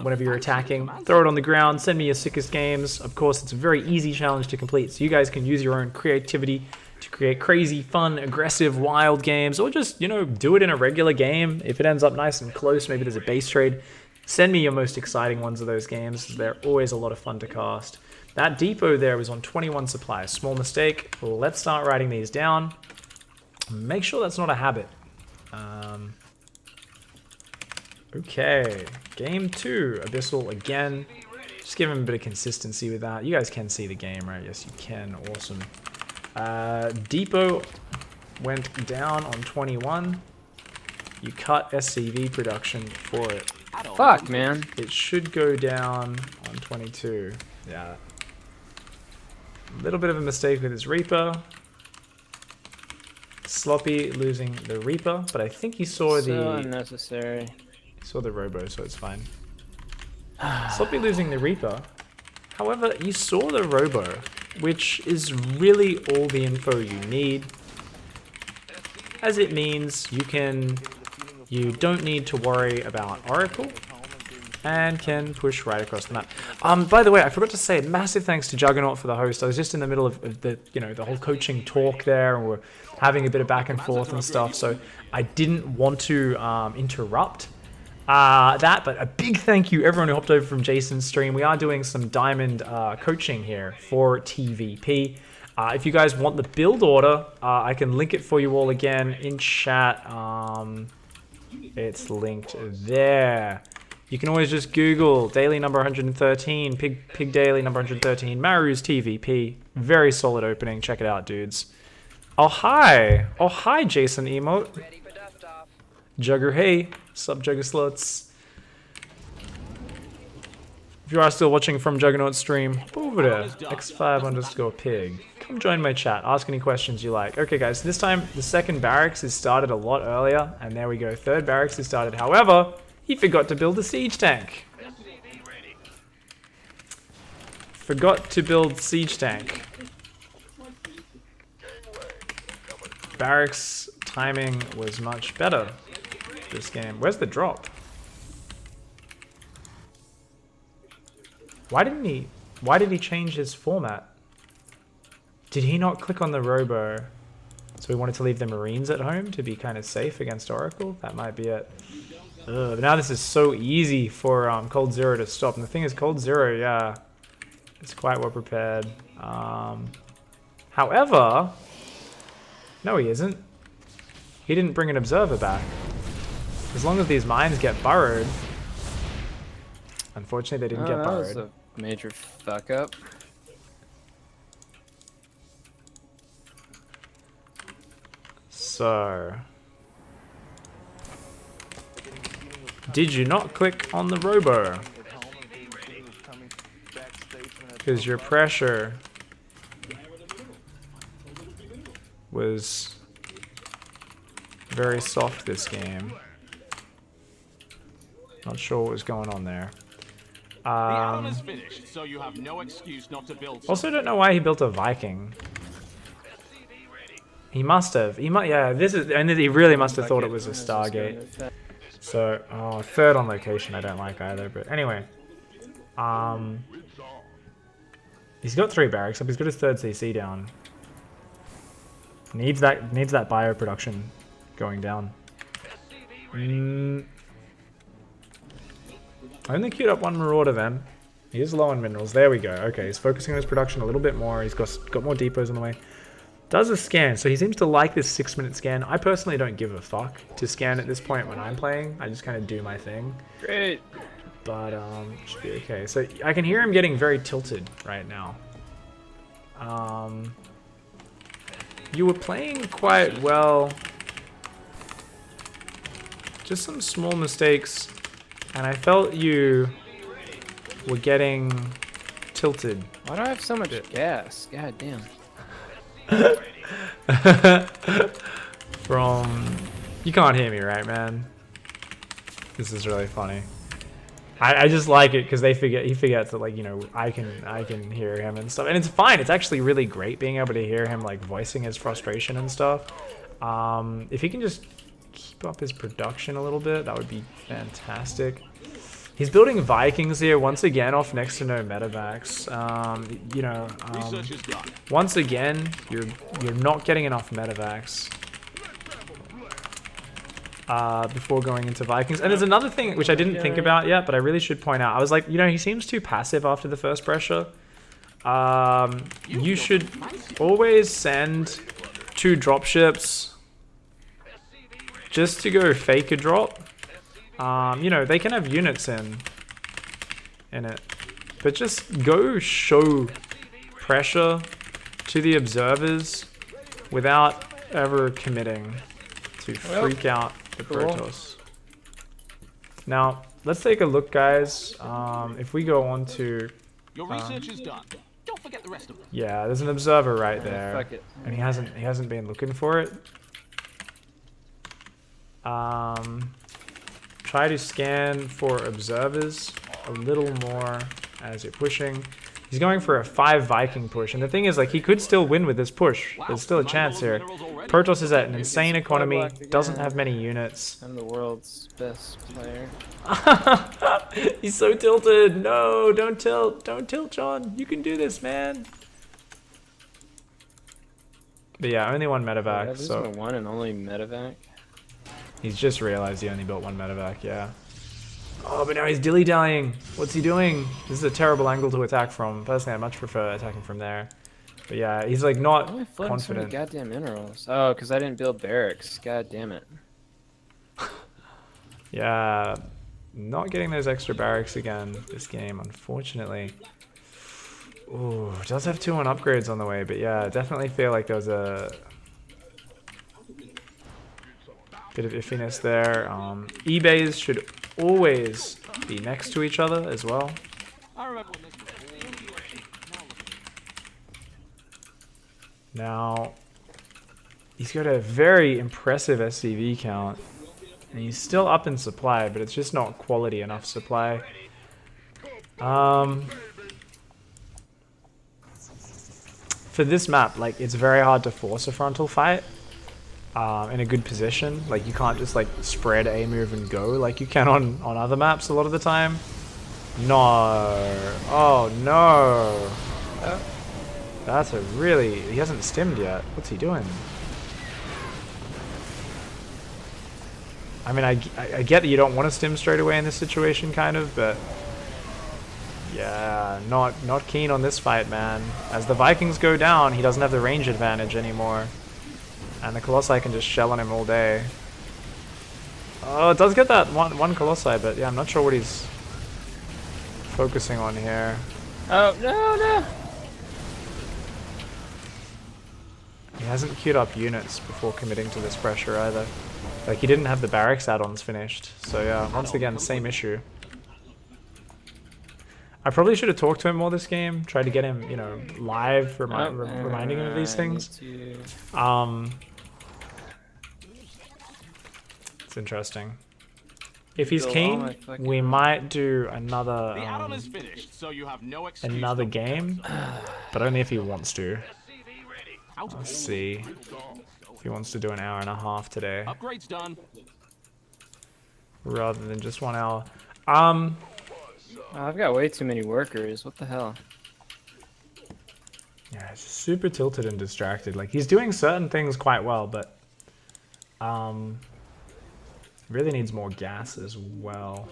whenever you're attacking. Throw it on the ground. Send me your sickest games. Of course, it's a very easy challenge to complete, so you guys can use your own creativity to create crazy, fun, aggressive, wild games, or just, you know, do it in a regular game. If it ends up nice and close, maybe there's a base trade. Send me your most exciting ones of those games. They're always a lot of fun to cast. That depot there was on 21 supplies. Small mistake. Let's start writing these down. Make sure that's not a habit. Okay, game 2. Abyssal again. Just give him a bit of consistency with that. You guys can see the game, right? Yes, you can. Awesome. Depot went down on 21. You cut SCV production for it. Fuck, man. It should go down on 22. Yeah. A little bit of a mistake with his Reaper. Sloppy losing the Reaper, but I think he saw So unnecessary. He saw the Robo, so it's fine. Sloppy losing the Reaper. However, you saw the Robo, which is really all the info you need, as it means you don't need to worry about Oracle and can push right across the map. By the way, I forgot to say, massive thanks to Juggernaut for the host. I was just in the middle of the, you know, the whole coaching talk there, and we're having a bit of back and forth and stuff, so I didn't want to interrupt that, but a big thank you everyone who hopped over from Jason's stream. We are doing some diamond coaching here for TvP. If you guys want the build order, I can link it for you all again in chat. It's linked there. You can always just Google daily number 113, Pig Daily number 113, Maru's TvP. Very solid opening. Check it out, dudes. Oh, hi. Oh, hi, Jason Emote. Jugger, hey. Sup, Jugger Sluts. If you are still watching from Juggernaut stream, hop over there, x5_pig. Come join my chat, ask any questions you like. Okay guys, this time the second barracks is started a lot earlier, and there we go, third barracks is started. However, he forgot to build a siege tank. Forgot to build siege tank. Barracks timing was much better this game. Where's the drop? Why did he change his format? Did he not click on the Robo? So we wanted to leave the Marines at home to be kind of safe against Oracle? That might be it. Ugh, now this is so easy for Cold Zero to stop. And the thing is, Cold Zero, yeah, it's quite well prepared. However, no he isn't. He didn't bring an Observer back. As long as these mines get burrowed. Unfortunately, they didn't get burrowed. That was a major fuck up. So, did you not click on the Robo? Because your pressure was very soft this game. Not sure what was going on there. The add-on is finished, so you have no excuse not to build. Also, don't know why he built a Viking. He must have. He might. Yeah, this is, and he really must have thought it was a Stargate. So, oh, third on location, I don't like either. But anyway, he's got 3 barracks up. He's got his third CC down. Needs that bio production going down. I only queued up 1 Marauder then. He is low on minerals. There we go. Okay, he's focusing on his production a little bit more. He's got more depots on the way. Does a scan, so he seems to like this 6-minute scan. I personally don't give a fuck to scan at this point when I'm playing. I just kind of do my thing. Great. But should be okay. So I can hear him getting very tilted right now. You were playing quite well. Just some small mistakes, and I felt you were getting tilted. Why do I have so much gas? God damn. You can't hear me, right, man? This is really funny. I just like it because he forgets that, like, you know, I can hear him and stuff, and it's fine. It's actually really great being able to hear him, like, voicing his frustration and stuff. If he can just keep up his production a little bit, that would be fantastic. He's building Vikings here once again off next to no medevacs. Research is done. Once again, you're not getting enough medevacs before going into Vikings. And there's another thing which I didn't think about yet, but I really should point out. I was like, he seems too passive after the first pressure. You should always send 2 dropships just to go fake a drop. They can have units in it, but just go show pressure to the observers without ever committing to freak out the Protoss. Now, let's take a look, guys. If we go on to... Your research is done. Don't forget the rest of them. Yeah, there's an observer right there. Fuck it. And he hasn't been looking for it. Try to scan for observers a little more as you're pushing. He's going for a 5 Viking push, and the thing is, like, he could still win with this push. There's still a chance here. Protoss is at an insane economy, doesn't have many units. I'm the world's best player. He's so tilted. No, don't tilt. Don't tilt, John. You can do this, man. But yeah, only 1 medevac. This is So my one and only medevac. he's just realized he only built 1 medevac. Yeah. Oh, but now he's dilly-dallying. What's he doing? This is a terrible angle to attack from. Personally, I much prefer attacking from there. But yeah, he's like not Why am I flooding so many confident. goddamn minerals? Oh, because I didn't build barracks. God damn it. Yeah, not getting those extra barracks again this game, unfortunately. Ooh, does have 2 on upgrades on the way, but yeah, definitely feel like there was a bit of iffiness there. eBays should always be next to each other as well. I remember when this was. Now, he's got a very impressive SCV count, and he's still up in supply, but it's just not quality enough supply. For this map, like, it's very hard to force a frontal fight in a good position. Like, you can't just like spread A move and go like you can on other maps a lot of the time. No. Oh no. That's a really... He hasn't stimmed yet. What's he doing? I mean, I get that you don't want to stim straight away in this situation, kind of, but... Yeah, not keen on this fight, man. As the Vikings go down, he doesn't have the range advantage anymore. And the Colossi can just shell on him all day. Oh, it does get that one Colossi, but yeah, I'm not sure what he's focusing on here. Oh, no! He hasn't queued up units before committing to this pressure either. Like, he didn't have the barracks add-ons finished. So yeah, once again, same issue. I probably should have talked to him more this game. Tried to get him, live, reminding him of these things. It's interesting. If he's keen, we might do another The add-on is finished, so you have no excuse. another game, but only if he wants to. Let's see if he wants to do an hour and a half today, Upgrade's done. rather than just 1 hour. Oh, I've got way too many workers. What the hell? Yeah, he's super tilted and distracted. Like, he's doing certain things quite well, but really needs more gas as well.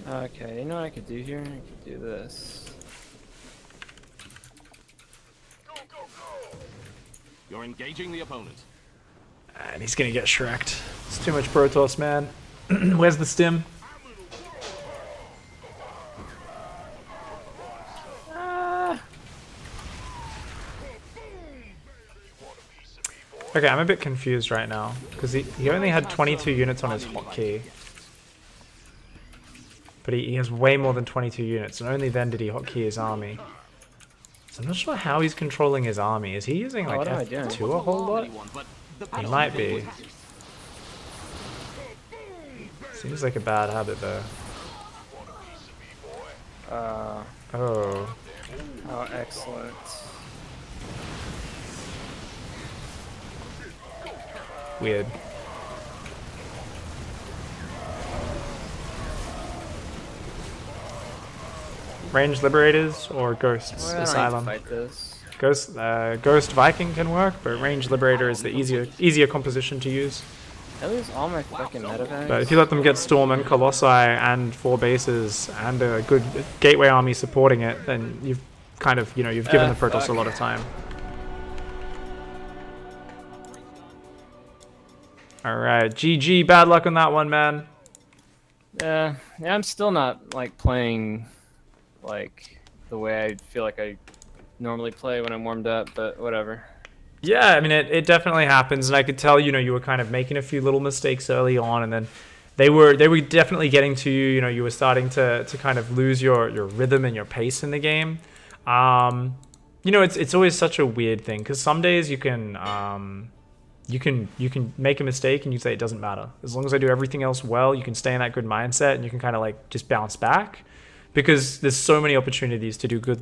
Okay, you know what I could do here? I could do this. You're engaging the opponent. And he's gonna get Shrek'd. It's too much Protoss, man. Where's the stim? Okay, I'm a bit confused right now, because he only had 22 units on his hotkey. But he has way more than 22 units, and only then did he hotkey his army. So I'm not sure how he's controlling his army. Is he using like F2 a whole lot? He might be. Seems like a bad habit though. Oh. Oh, excellent. weird. Ranged Liberators or Ghosts Well, I don't Asylum? need to fight this. Ghost Viking can work, but Ranged Liberator is the easier composition to use. I lose all my fucking medevacs. But if you let them get Storm and Colossi and 4 bases and a good Gateway army supporting it, then you've kind of, you've given the Protoss a lot of time. Alright, GG, bad luck on that one, man. Yeah, I'm still not like playing like the way I feel like I normally play when I'm warmed up, but whatever. Yeah, I mean, it definitely happens, and I could tell, you were kind of making a few little mistakes early on, and then they were definitely getting to you. You were starting to kind of lose your rhythm and your pace in the game. It's always such a weird thing because some days you can make a mistake and you say it doesn't matter as long as I do everything else well. You can stay in that good mindset and you can kind of like just bounce back. Because there's so many opportunities to do good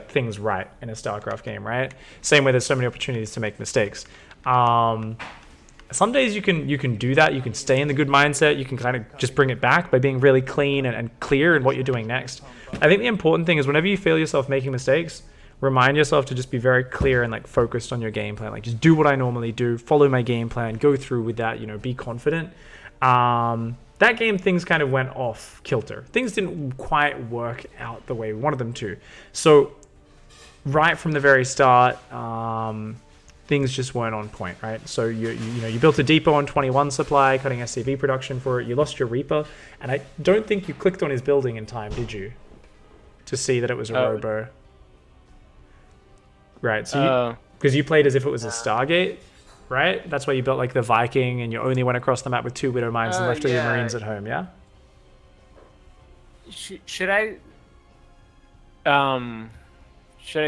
things right in a StarCraft game, right? Same way there's so many opportunities to make mistakes. Some days you can do that. You can stay in the good mindset. You can kind of just bring it back by being really clean and clear in what you're doing next. I think the important thing is whenever you feel yourself making mistakes, remind yourself to just be very clear and focused on your game plan. Like just do what I normally do, follow my game plan, go through with that. Be confident. That game, things kind of went off kilter. Things didn't quite work out the way we wanted them to. So, right from the very start, things just weren't on point, right? So you built a depot on 21 supply, cutting SCV production for it. You lost your Reaper, and I don't think you clicked on his building in time, did you? To see that it was a Robo. Right. So because you played as if it was a Stargate. Right? That's why you built the Viking and you only went across the map with 2 Widow Mines and left all your Marines at home, yeah? Should I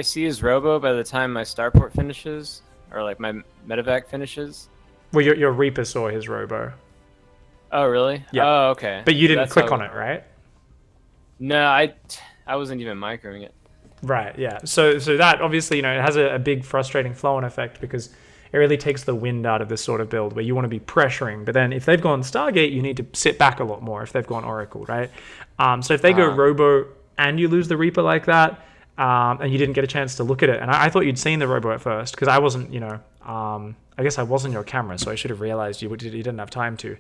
see his Robo by the time my Starport finishes? Or my medevac finishes? Well, your Reaper saw his Robo. Oh, really? Yeah. Oh, okay. But you didn't click on it, right? No, I wasn't even microing it. Right, yeah. So that obviously, it has a big frustrating flow-on effect because it really takes the wind out of this sort of build where you want to be pressuring. But then if they've gone Stargate, you need to sit back a lot more if they've gone Oracle, right? So if they go Robo and you lose the Reaper like that, and you didn't get a chance to look at it, and I thought you'd seen the Robo at first because I wasn't, I guess I wasn't your camera, so I should have realized you didn't have time to.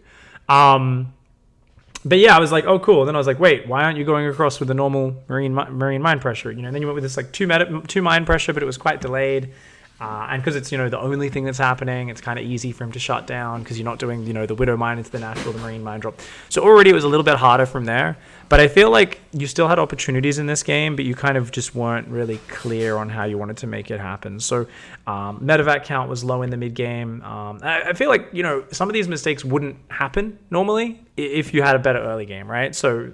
But yeah, I was like, oh, cool. And then I was like, wait, why aren't you going across with the normal marine mine pressure? And then you went with this 2 mine pressure, but it was quite delayed. And because it's, the only thing that's happening, it's kind of easy for him to shut down because you're not doing, the Widow Mine into the natural, the Marine Mine drop. So already it was a little bit harder from there. But I feel like you still had opportunities in this game, but you kind of just weren't really clear on how you wanted to make it happen. So medevac count was low in the mid-game. I feel like, some of these mistakes wouldn't happen normally if you had a better early game, right? So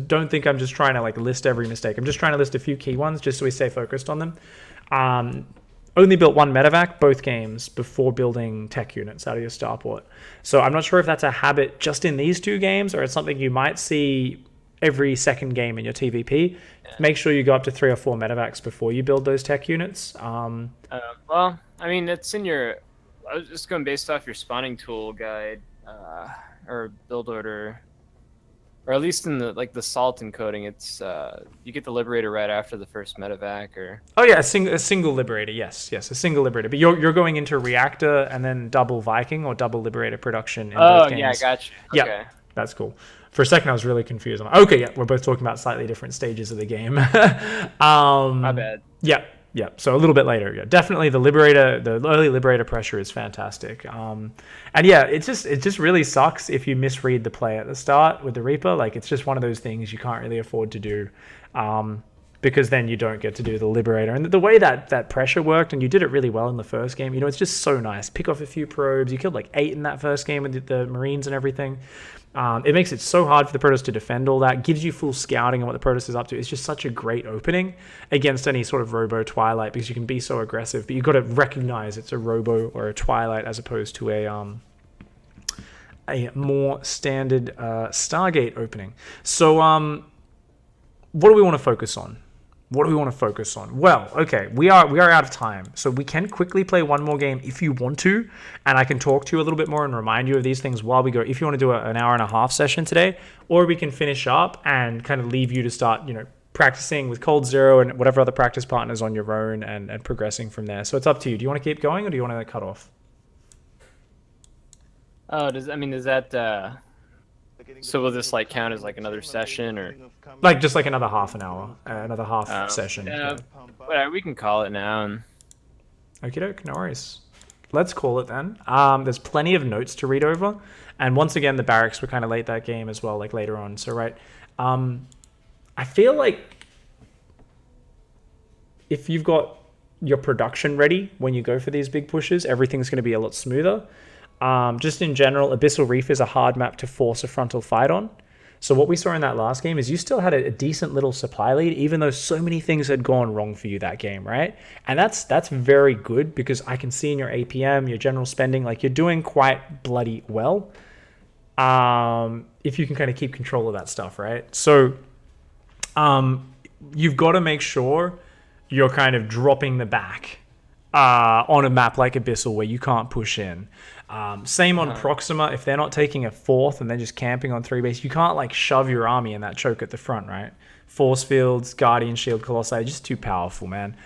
don't think I'm just trying to list every mistake. I'm just trying to list a few key ones just so we stay focused on them. Only built 1 medevac both games before building tech units out of your starport. So I'm not sure if that's a habit just in these 2 games or it's something you might see every second game in your TvP. Make sure you go up to 3 or 4 medevacs before you build those tech units. Well, I mean, it's in your... I was just going based off your spawning tool guide or build order. Or at least in the salt encoding, it's you get the Liberator right after the first medevac, or oh yeah, a single Liberator, yes, a single Liberator. But you're going into Reactor and then double Viking or double Liberator production in both games. Yeah, I gotcha. Yeah, okay. That's cool. For a second, I was really confused. I'm like, okay, yeah, we're both talking about slightly different stages of the game. My bad. Yeah. So a little bit later, yeah, definitely the early Liberator pressure is fantastic. And yeah, it just really sucks if you misread the play at the start with the Reaper. It's just one of those things you can't really afford to do, because then you don't get to do the Liberator. And the way that pressure worked, and you did it really well in the first game. It's just so nice. Pick off a few probes. You killed 8 in that first game with the Marines and everything. It makes it so hard for the Protoss to defend all that, gives you full scouting on what the Protoss is up to. It's just such a great opening against any sort of Robo Twilight because you can be so aggressive, but you've got to recognize it's a Robo or a Twilight as opposed to a more standard Stargate opening. So what do we want to focus on? What do we want to focus on? Well, okay, we are out of time, so we can quickly play one more game if you want to, and I can talk to you a little bit more and remind you of these things while we go. If you want to do an hour and a half session today, or we can finish up and kind of leave you to start, practicing with Cold Zero and whatever other practice partners on your own and progressing from there. So it's up to you. Do you want to keep going or do you want to cut off? Oh, does that so will this like count as like another session or like just like another half an hour, another half session? Yeah, whatever, we can call it now. And okie doke, no worries. Let's call it then. There's plenty of notes to read over, and once again the barracks were kind of late that game as well, like later on. So right, I feel like if you've got your production ready when you go for these big pushes, everything's going to be a lot smoother. Just in general, Abyssal Reef is a hard map to force a frontal fight on. So what we saw in that last game is you still had a decent little supply lead, even though so many things had gone wrong for you that game, right? And that's very good because I can see in your APM, your general spending, like you're doing quite bloody well. If you can kind of keep control of that stuff, right? So you've got to make sure you're kind of dropping the back on a map like Abyssal where you can't push in. Same on Proxima. If they're not taking a fourth and they're just camping on 3 base, you can't like shove your army in that choke at the front, right? Force fields, Guardian Shield, Colossi, just too powerful, man.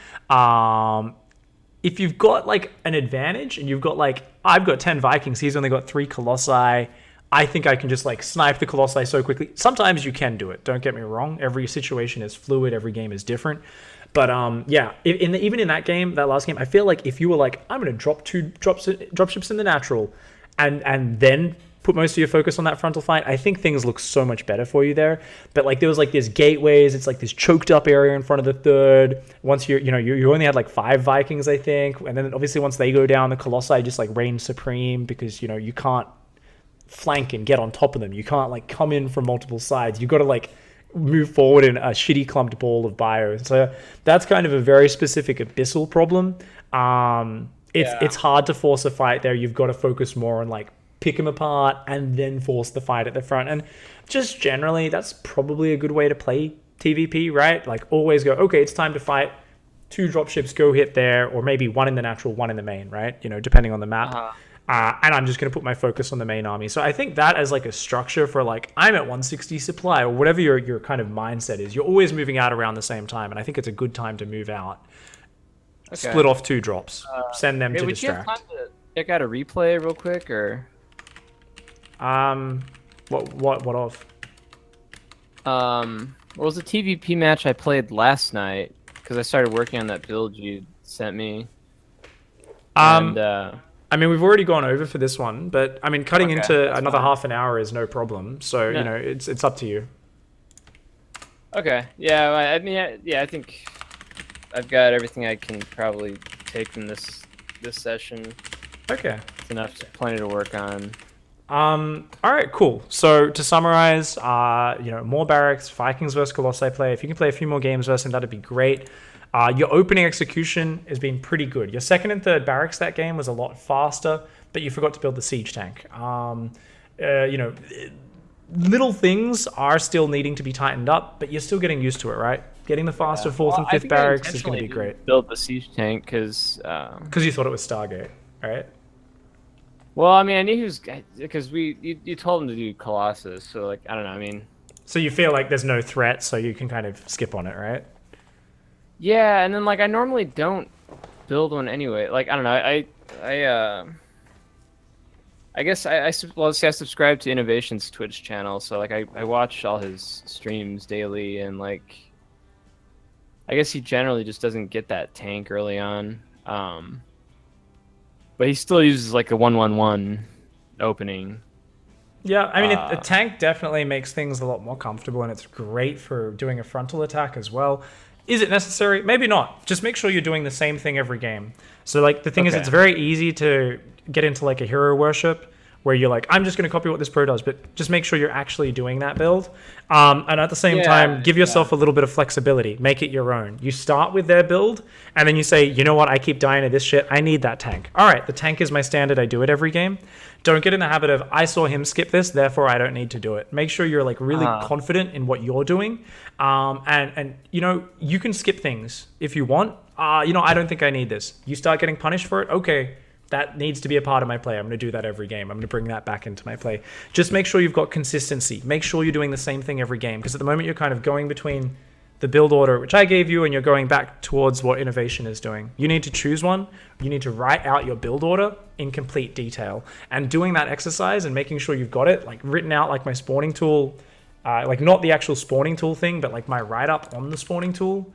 If you've got like an advantage and you've got like, I've got 10 Vikings, he's only got 3 Colossi, I think I can just like snipe the Colossi so quickly. Sometimes you can do it, don't get me wrong. Every situation is fluid, every game is different. But yeah, even in that game, that last game, I feel like if you were like, I'm going to drop 2 dropships in the natural and then put most of your focus on that frontal fight, I think things look so much better for you there. But like there was like these gateways, it's like this choked up area in front of the third. Once you only had like 5 Vikings, I think. And then obviously once they go down, the Colossi just like reign supreme because, you can't flank and get on top of them. You can't like come in from multiple sides. You've got to like move forward in a shitty clumped ball of bio. So that's kind of a very specific Abyssal problem. It's hard to force a fight there. You've got to focus more on like pick them apart and then force the fight at the front. And just generally, that's probably a good way to play TvP, right? Like always go, okay, it's time to fight. 2 dropships, go hit there, or maybe 1 in the natural, 1 in the main, right? Depending on the map. And I'm just going to put my focus on the main army. So I think that as like a structure for like, I'm at 160 supply or whatever your kind of mindset is, you're always moving out around the same time. And I think it's a good time to move out. Okay. Split off 2 drops. Send them to distract. Would you have time to check out a replay real quick or? What of? What was the TvP match I played last night? Because I started working on that build you sent me. I mean, we've already gone over for this one, but I mean, cutting into another half an hour is no problem. So, it's up to you. Okay. Yeah. I mean, I think I've got everything I can probably take from this session. Okay. It's enough, plenty to work on. All right, cool. So to summarize, more barracks, Vikings versus Colossi play. If you can play a few more games versus them, that'd be great. Your opening execution has been pretty good. Your second and third barracks that game was a lot faster, but you forgot to build the siege tank. Little things are still needing to be tightened up, but you're still getting used to it, right? Getting the faster fourth and fifth barracks is going to be great. Build the siege tank because you thought it was Stargate, right? Well, I mean, I knew he was because you told him to do Colossus, so like I don't know. I mean, so you feel like there's no threat, so you can kind of skip on it, right? Yeah, and then like I normally don't build one anyway. Like I don't know. I guess I subscribe to Innovation's Twitch channel, so like I watch all his streams daily, and like I guess he generally just doesn't get that tank early on. But he still uses like a 1-1-1 opening. Yeah, I mean, a tank definitely makes things a lot more comfortable, and it's great for doing a frontal attack as well. Is it necessary? Maybe not. Just make sure you're doing the same thing every game. So, like, the thing is, it's very easy to get into, like, a hero worship where you're like, I'm just going to copy what this pro does, but just make sure you're actually doing that build. And at the same time, give yourself a little bit of flexibility. Make it your own. You start with their build, and then you say, you know what, I keep dying to this shit. I need that tank. All right, the tank is my standard. I do it every game. Don't get in the habit of, I saw him skip this, therefore I don't need to do it. Make sure you're like really confident in what you're doing. And you know, you can skip things if you want. You know, I don't think I need this. You start getting punished for it. Okay, that needs to be a part of my play. I'm going to do that every game. I'm going to bring that back into my play. Just make sure you've got consistency. Make sure you're doing the same thing every game. Because at the moment, you're kind of going between the build order, which I gave you, and you're going back towards what innovation is doing. You need to choose one. You need to write out your build order in complete detail. And doing that exercise and making sure you've got it like written out like my spawning tool, like not the actual spawning tool thing, but like my write-up on the spawning tool.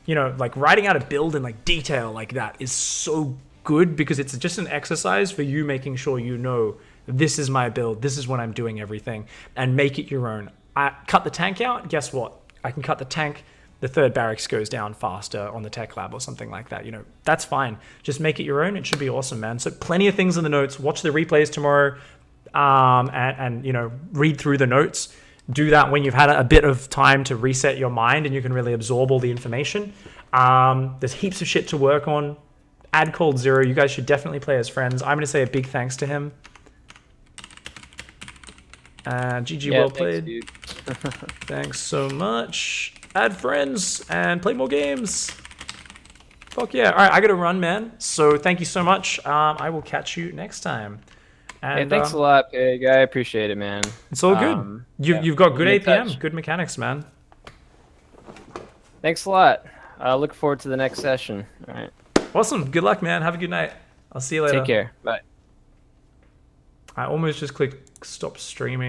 You know, like writing out a build in like detail like that is so good, because it's just an exercise for you making sure you know, this is my build, this is when I'm doing everything, and make it your own. I cut the tank out, guess what? I can cut the tank, the third barracks goes down faster on the tech lab or something like that. You know, that's fine. Just make it your own. It should be awesome, man. So plenty of things in the notes. Watch the replays tomorrow, and you know, read through the notes. Do that when you've had a bit of time to reset your mind and you can really absorb all the information. There's heaps of shit to work on. Add Cold Zero. You guys should definitely play as friends. I'm going to say a big thanks to him. GG, well played. Thanks, thanks so much. Add friends and play more games. Fuck yeah. All right, I got to run, man. So thank you so much. I will catch you next time. And, hey, thanks a lot, Pig. I appreciate it, man. It's all good. You've got good APM, good mechanics, man. Thanks a lot. Look forward to the next session. All right. Awesome. Good luck, man. Have a good night. I'll see you later. Take care. Bye. I almost just clicked stop streaming.